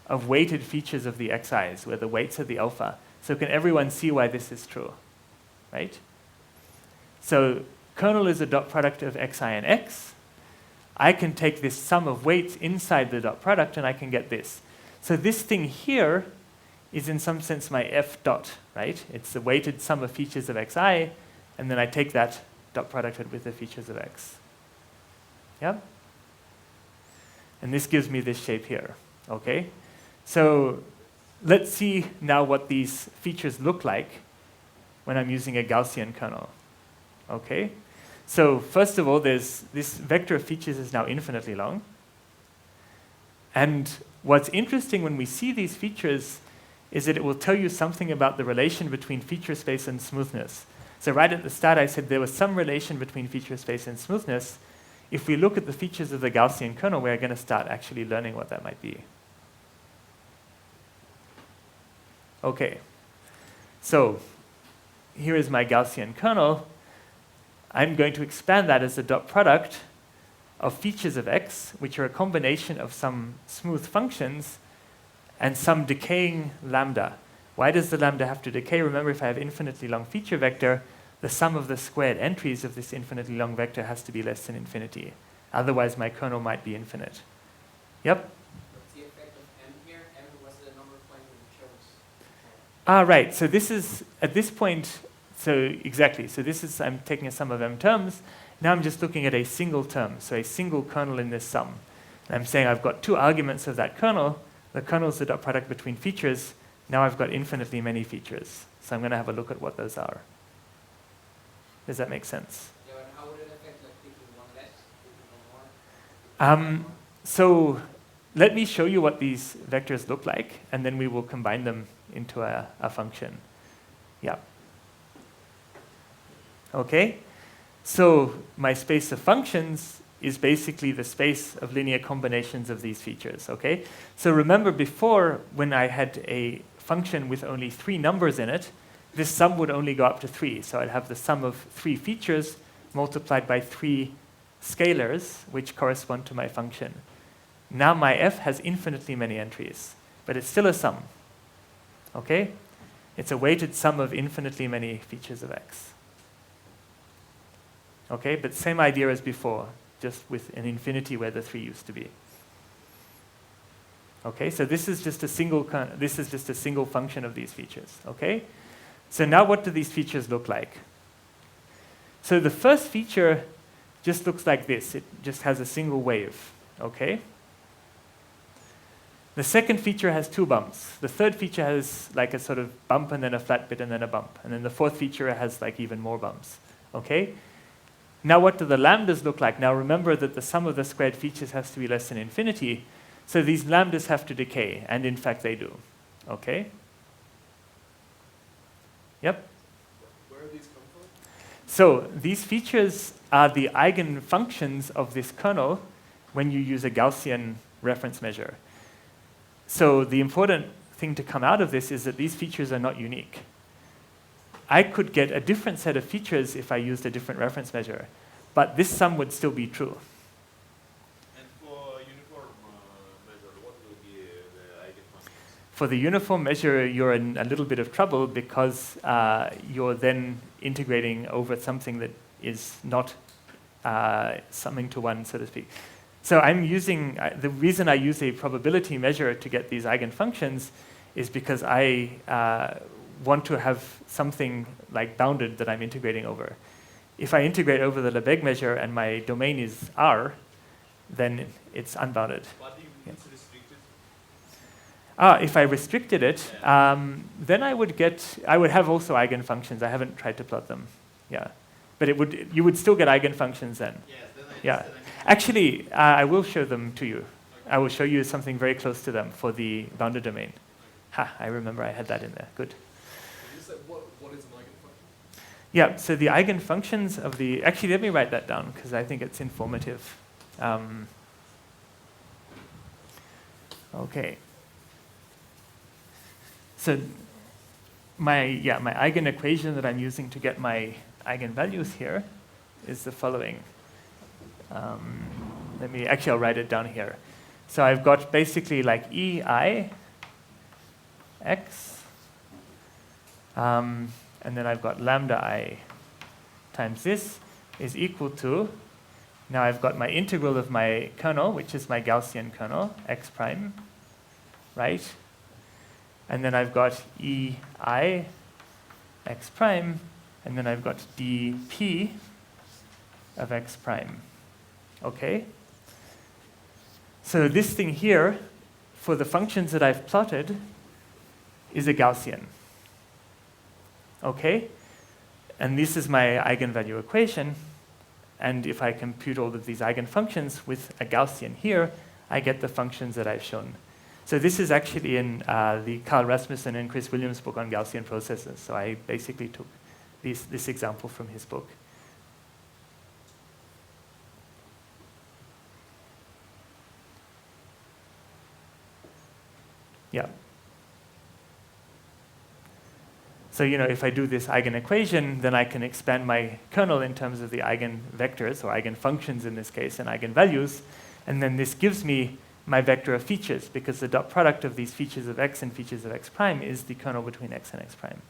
of weighted features of the xi's, where the weights are the alpha. So can everyone see why this is true, right? So kernel is a dot product of xi and x. I can take this sum of weights inside the dot product and I can get this. So this thing here is in some sense my f dot, right? It's the weighted sum of features of xi, and then I take that dot product with the features of x. Yeah? And this gives me this shape here, okay? So let's see now what these features look like when I'm using a Gaussian kernel, okay? So first of all, this vector of features is now infinitely long. And what's interesting when we see these features is that it will tell you something about the relation between feature space and smoothness. So right at the start, I said there was some relation between feature space and smoothness. If we look at the features of the Gaussian kernel, we're going to start actually learning what that might be. Okay, so here is my Gaussian kernel. I'm going to expand that as a dot product of features of x, which are a combination of some smooth functions and some decaying lambda. Why does the lambda have to decay? Remember, if I have infinitely long feature vector, the sum of the squared entries of this infinitely long vector has to be less than infinity. Otherwise, my kernel might be infinite. Yep? What's the effect of m here? M was the number of points we chose. Ah, right. So this is, at this point, so exactly. So this is, I'm taking a sum of m terms. Now I'm just looking at a single term, so a single kernel in this sum. And I'm saying I've got two arguments of that kernel. The kernel is the dot product between features. Now I've got infinitely many features. So I'm going to have a look at what those are. Does that make sense? Yeah, and how would it affect like picking one less, picking one more? So let me show you what these vectors look like, and then we will combine them into a function. Yeah. Okay. So my space of functions is basically the space of linear combinations of these features. Okay. So remember before, when I had a function with only 3 numbers in it, this sum would only go up to 3. So I'd have the sum of 3 features multiplied by 3 scalars, which correspond to my function. Now my f has infinitely many entries, but it's still a sum. Okay? It's a weighted sum of infinitely many features of x. Okay, but same idea as before, just with an infinity where the 3 used to be. Okay, so this is just a single function of these features. Okay, so now what do these features look like? So the first feature just looks like this. It just has a single wave. Okay. The second feature has 2 bumps. The third feature has like a sort of bump and then a flat bit and then a bump. And then the fourth feature has like even more bumps. Okay. Now what do the lambdas look like? Now remember that the sum of the squared features has to be less than infinity. So these lambdas have to decay, and in fact they do. Okay? Yep? Where are these come from? So these features are the eigenfunctions of this kernel when you use a Gaussian reference measure. So the important thing to come out of this is that these features are not unique. I could get a different set of features if I used a different reference measure. but this sum would still be true. And for uniform measure, what will be the eigenfunctions? For the uniform measure, you're in a little bit of trouble because you're then integrating over something that is not summing to 1, so to speak. So I'm using, the reason I use a probability measure to get these eigenfunctions is because I want to have something like bounded that I'm integrating over. If I integrate over the Lebesgue measure and my domain is R, then it's unbounded. What if it's restricted? If I restricted it, then I would have also eigenfunctions. I haven't tried to plot them. Yeah. But you would still get eigenfunctions then. Yes, then Yeah. Actually, I will show them to you. Okay. I will show you something very close to them for the bounded domain. Ha, I remember I had that in there. Good. You said what is an eigenfunction? Yeah, so the eigenfunctions of the... Actually, let me write that down because I think it's informative. Okay. So my Eigen Equation that I'm using to get my eigenvalues here is the following. I'll write it down here. So I've got basically like EI x, and then I've got lambda I times this is equal to, now I've got my integral of my kernel, which is my Gaussian kernel, x prime, right? And then I've got EI x prime, and then I've got dp of x prime. Okay? So this thing here, for the functions that I've plotted, is a Gaussian. Okay? And this is my eigenvalue equation. And if I compute all of these eigenfunctions with a Gaussian here, I get the functions that I've shown. So this is actually in the Carl Rasmussen and Chris Williams book on Gaussian processes. So I basically took this example from his book. Yeah. So, if I do this Eigen Equation, then I can expand my kernel in terms of the eigenvectors, or eigenfunctions in this case, and eigenvalues. And then this gives me my vector of features, because the dot product of these features of x and features of x prime is the kernel between x and x prime.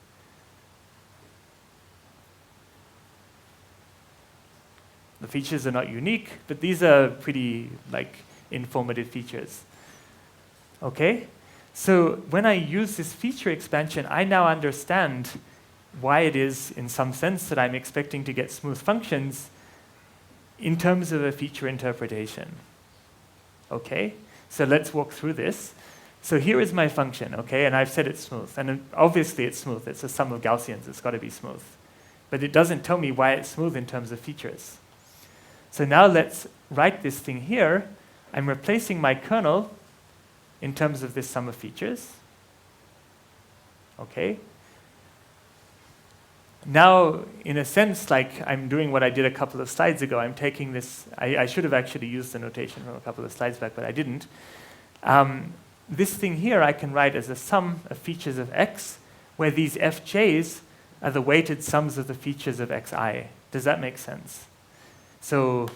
The features are not unique, but these are pretty informative features. Okay? So when I use this feature expansion, I now understand why it is, in some sense, that I'm expecting to get smooth functions in terms of a feature interpretation. Okay? So let's walk through this. So here is my function, okay? And I've said it's smooth. And obviously it's smooth. It's a sum of Gaussians. It's got to be smooth. But it doesn't tell me why it's smooth in terms of features. So now let's write this thing here. I'm replacing my kernel in terms of this sum of features. Okay? Now, in a sense, I'm doing what I did a couple of slides ago. I'm taking this, I should have actually used the notation from a couple of slides back, but I didn't. This thing here I can write as a sum of features of x, where these fj's are the weighted sums of the features of xi. Does that make sense? So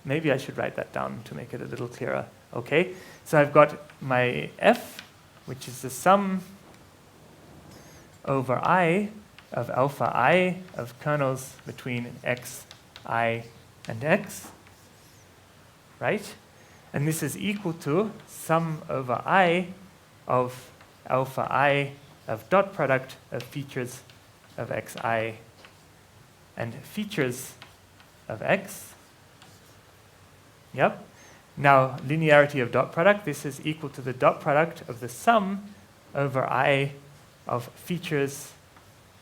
maybe I should write that down to make it a little clearer. Okay? So I've got my f, which is the sum over I of alpha I of kernels between x, I, and x, right? And this is equal to sum over I of alpha I of dot product of features of xi and features of x. Yep. Now, linearity of dot product, this is equal to the dot product of the sum over I of features.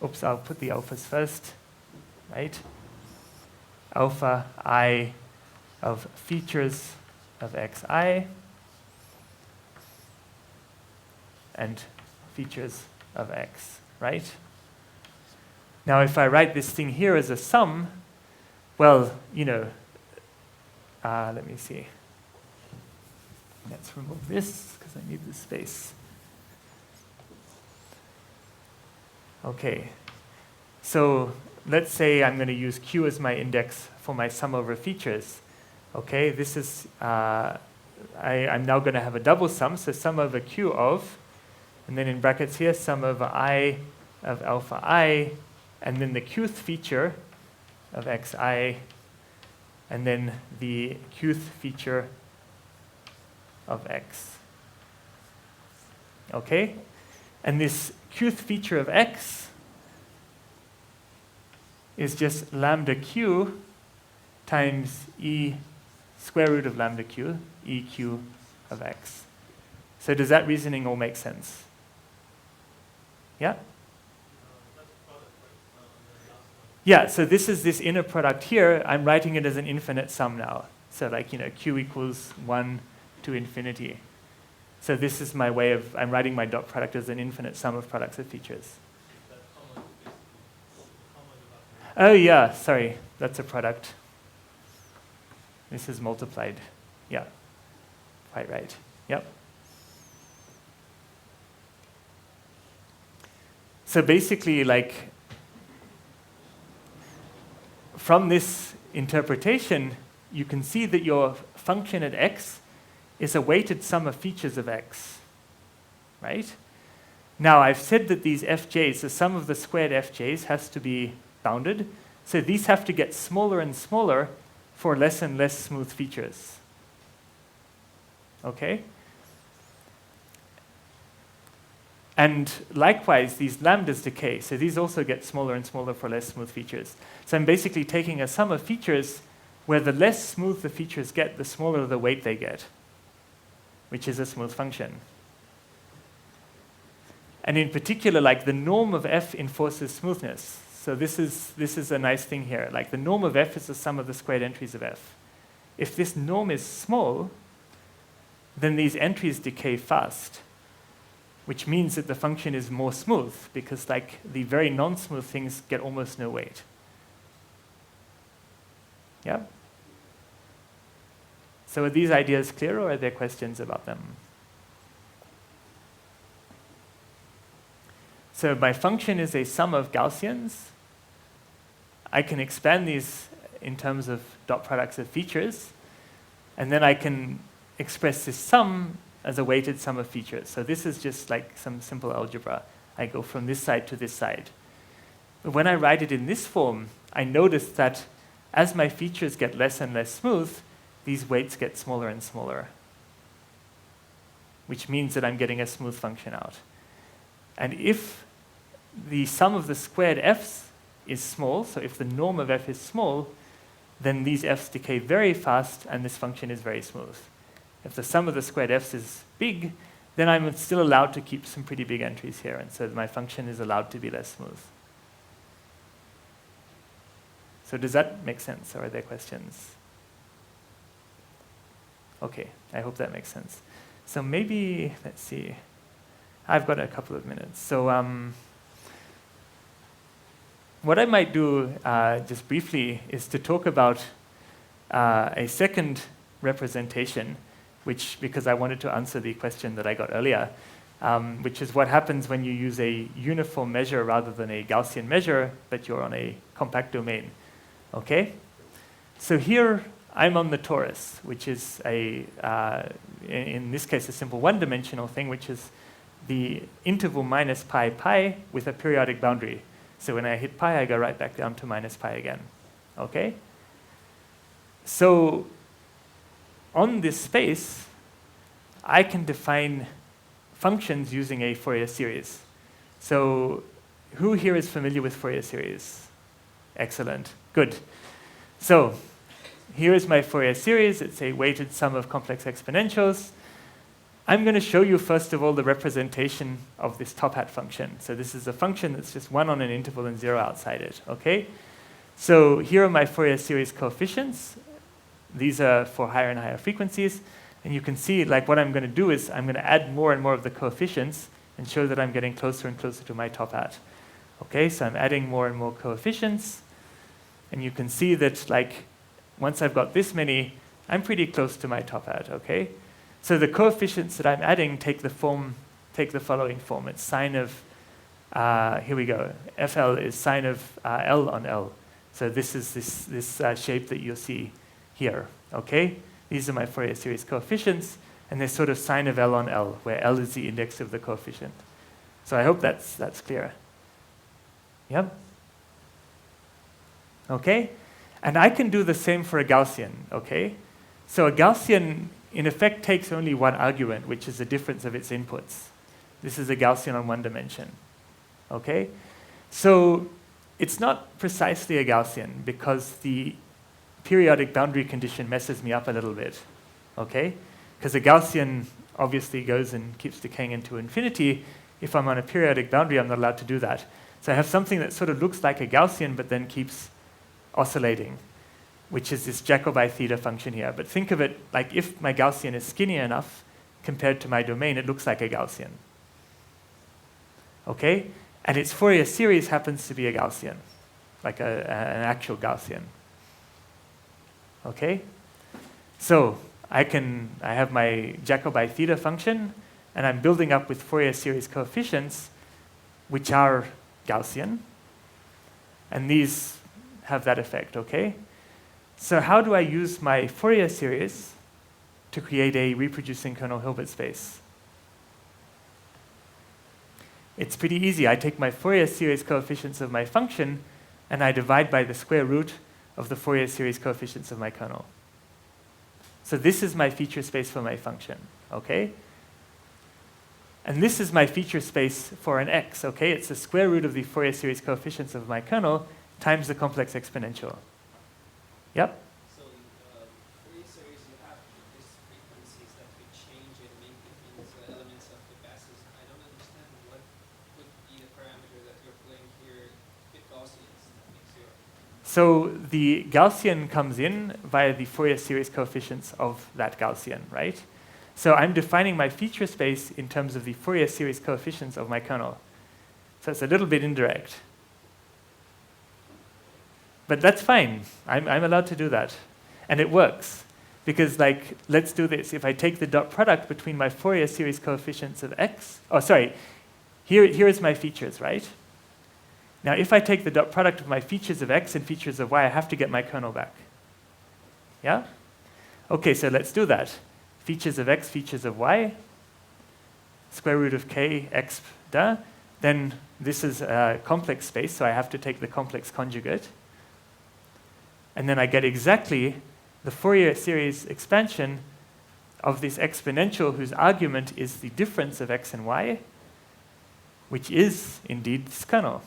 Oops, I'll put the alphas first, right? Alpha I of features of xi and features of x, right? Now, if I write this thing here as a sum, well, let me see. Let's remove this because I need the space. Okay, so let's say I'm going to use Q as my index for my sum over features. Okay, this is, I'm now going to have a double sum, so sum over Q of, and then in brackets here, sum over I of alpha I, and then the qth feature of xi, and then the qth feature of x. Okay? And this qth feature of x is just lambda q times e square root of lambda q, eq of x. So does that reasoning all make sense? Yeah? Yeah, so this is this inner product here. I'm writing it as an infinite sum now. So like, q equals 1 to infinity. So this is my way of, I'm writing my dot product as an infinite sum of products of features. Oh yeah, sorry, that's a product. This is multiplied. Yeah, quite right. Yep. So basically, like, from this interpretation, you can see that your function at x is a weighted sum of features of x, right? Now, I've said that these fj's, the sum of the squared fj's, has to be bounded. So these have to get smaller and smaller for less and less smooth features. Okay? And likewise, these lambdas decay. So these also get smaller and smaller for less smooth features. So I'm basically taking a sum of features where the less smooth the features get, the smaller the weight they get, which is a smooth function. And in particular, like the norm of f enforces smoothness. So this is a nice thing here. Like the norm of f is the sum of the squared entries of f. If this norm is small, then these entries decay fast, which means that the function is more smooth because like the very non-smooth things get almost no weight. Yeah? So are these ideas clear or are there questions about them? So my function is a sum of Gaussians. I can expand these in terms of dot products of features, and then I can express this sum as a weighted sum of features. So this is just like some simple algebra. I go from this side to this side. But when I write it in this form, I notice that as my features get less and less smooth, these weights get smaller and smaller, which means that I'm getting a smooth function out. And if the sum of the squared f's is small, so if the norm of f is small, then these f's decay very fast and this function is very smooth. If the sum of the squared f's is big, then I'm still allowed to keep some pretty big entries here, and so my function is allowed to be less smooth. So does that make sense, or are there questions? Okay, I hope that makes sense. So maybe, let's see. I've got a couple of minutes. So what I might do just briefly is to talk about a second representation, which, because I wanted to answer the question that I got earlier, which is what happens when you use a uniform measure rather than a Gaussian measure, but you're on a compact domain. Okay? So here I'm on the torus, which is in this case, a simple one-dimensional thing, which is the interval minus pi pi with a periodic boundary. So when I hit pi, I go right back down to minus pi again. Okay? So on this space, I can define functions using a Fourier series. So who here is familiar with Fourier series? Excellent. Good. So here is my Fourier series. It's a weighted sum of complex exponentials. I'm going to show you, first of all, the representation of this top hat function. So this is a function that's just 1 on an interval and 0 outside it. Okay? So here are my Fourier series coefficients. These are for higher and higher frequencies. And you can see, like, what I'm going to do is I'm going to add more and more of the coefficients and show that I'm getting closer and closer to my top hat. Okay, so I'm adding more and more coefficients. And you can see that, like, once I've got this many, I'm pretty close to my top hat, okay? So the coefficients that I'm adding take the following form. It's sine of here we go. FL is sine of L on L. So this is this shape that you'll see here, okay? These are my Fourier series coefficients, and they're sort of sine of L on L, where L is the index of the coefficient. So I hope that's clear. Yep. Okay? And I can do the same for a Gaussian, okay? So a Gaussian, in effect, takes only one argument, which is the difference of its inputs. This is a Gaussian on one dimension, okay? So it's not precisely a Gaussian because the periodic boundary condition messes me up a little bit, okay? Because a Gaussian obviously goes and keeps decaying into infinity. If I'm on a periodic boundary, I'm not allowed to do that. So I have something that sort of looks like a Gaussian, but then keeps oscillating, which is this Jacobi theta function here. But think of it like if my Gaussian is skinny enough compared to my domain, it looks like a Gaussian. Okay? And its Fourier series happens to be a Gaussian, like an actual Gaussian. Okay? So I have my Jacobi theta function, and I'm building up with Fourier series coefficients, which are Gaussian. And these have that effect, okay? So how do I use my Fourier series to create a reproducing kernel Hilbert space? It's pretty easy. I take my Fourier series coefficients of my function, and I divide by the square root of the Fourier series coefficients of my kernel. So this is my feature space for my function, okay? And this is my feature space for an x, okay? It's the square root of the Fourier series coefficients of my kernel times the complex exponential. Yep? So Fourier series, you have these frequencies that you change and make it into elements of the basis. I don't understand what would be the parameter that you're playing here with Gaussians that makes your... So the Gaussian comes in via the Fourier series coefficients of that Gaussian, right? So I'm defining my feature space in terms of the Fourier series coefficients of my kernel. So it's a little bit indirect. But that's fine. I'm allowed to do that. And it works. Because, like, let's do this. If I take the dot product between my Fourier series coefficients of x, oh, sorry, here is my features, right? Now, if I take the dot product of my features of x and features of y, I have to get my kernel back. Yeah? Okay, so let's do that. Features of x, features of y, square root of k, x, da. Then this is a complex space, so I have to take the complex conjugate. And then I get exactly the Fourier series expansion of this exponential whose argument is the difference of x and y, which is indeed this kernel.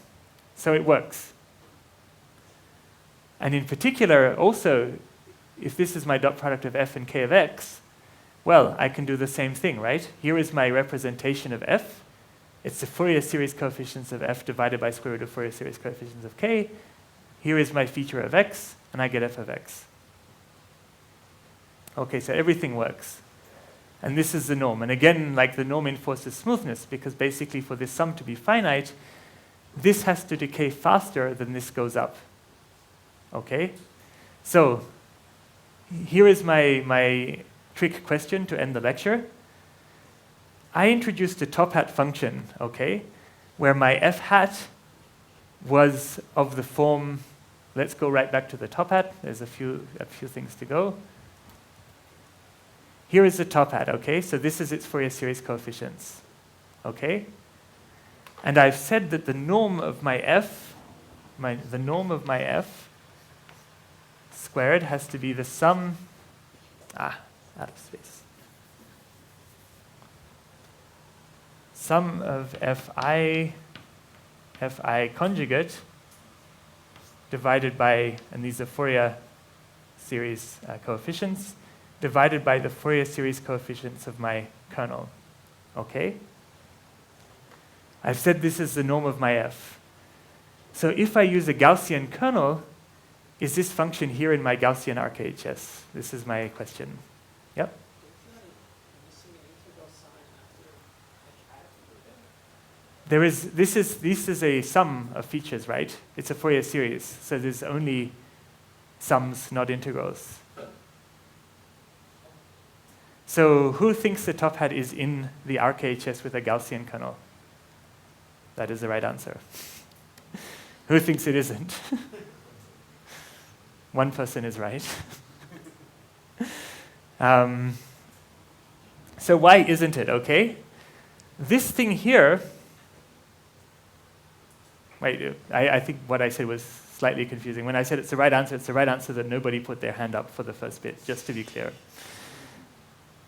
So it works. And in particular, also, if this is my dot product of f and k of x, well, I can do the same thing, right? Here is my representation of f. It's the Fourier series coefficients of f divided by square root of Fourier series coefficients of k. Here is my feature of x, and I get f of x. Okay, so everything works. And this is the norm. And again, like the norm enforces smoothness, because basically for this sum to be finite, this has to decay faster than this goes up. Okay? So here is my trick question to end the lecture. I introduced a top hat function, okay, where my f hat was of the form, let's go right back to the top hat. There's a few things to go. Here is the top hat, okay? So this is its Fourier series coefficients, okay? And I've said that the norm of my f, the norm of my f squared has to be the sum, out of space. Sum of fi conjugate divided by, and these are Fourier series coefficients, divided by the Fourier series coefficients of my kernel. Okay? I've said this is the norm of my f. So if I use a Gaussian kernel, is this function here in my Gaussian RKHS? This is my question. Yep? This is a sum of features, right? It's a Fourier series, so there's only sums, not integrals. So who thinks the top hat is in the RKHS with a Gaussian kernel? that is the right answer. Who thinks it isn't? One person is right. So why isn't it, okay? This thing here, wait, I think what I said was slightly confusing. When I said it's the right answer that nobody put their hand up for the first bit, just to be clear.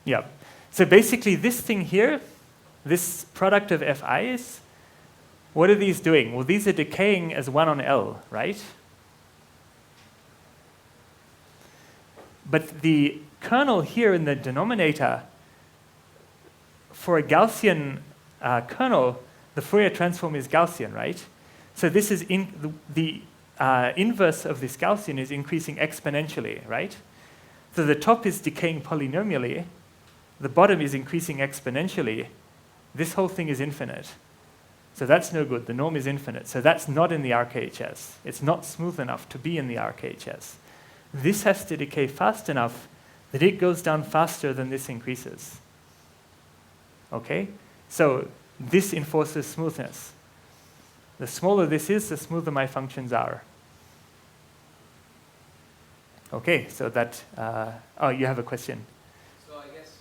Yeah. So basically this thing here, this product of FIs, what are these doing? Well, these are decaying as 1 on L, right? But the kernel here in the denominator, for a Gaussian kernel, the Fourier transform is Gaussian, right? So this is the inverse of this Gaussian is increasing exponentially, right? So the top is decaying polynomially, the bottom is increasing exponentially. This whole thing is infinite. So that's no good. The norm is infinite. So that's not in the RKHS. It's not smooth enough to be in the RKHS. This has to decay fast enough that it goes down faster than this increases. Okay? So this enforces smoothness. The smaller this is, the smoother my functions are. Okay, so that, oh, you have a question. So I guess,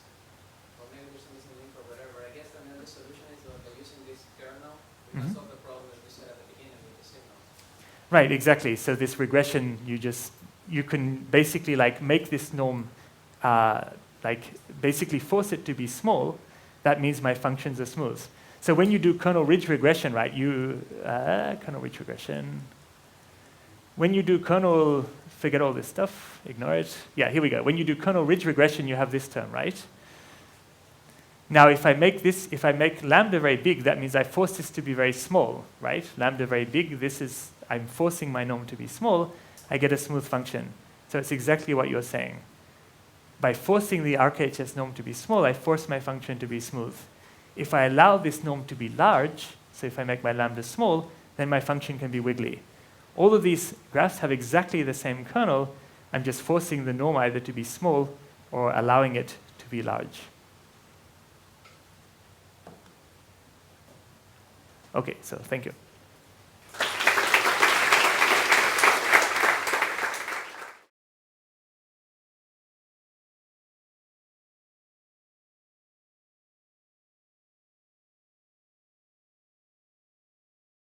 or maybe there's some missing link or whatever, I guess another solution is by using this kernel, we can solve the problem that we said at the beginning with the signal. Right, exactly. So this regression, you can basically like make this norm, like basically force it to be small. That means my functions are smooth. So when you do kernel ridge regression, right, kernel ridge regression. When you do kernel, forget all this stuff, ignore it. Yeah, here we go. When you do kernel ridge regression, you have this term, right? Now, if I make lambda very big, that means I force this to be very small, right? Lambda very big, I'm forcing my norm to be small, I get a smooth function. So it's exactly what you're saying. By forcing the RKHS norm to be small, I force my function to be smooth. If I allow this norm to be large, so if I make my lambda small, then my function can be wiggly. All of these graphs have exactly the same kernel. I'm just forcing the norm either to be small or allowing it to be large. Okay, so thank you.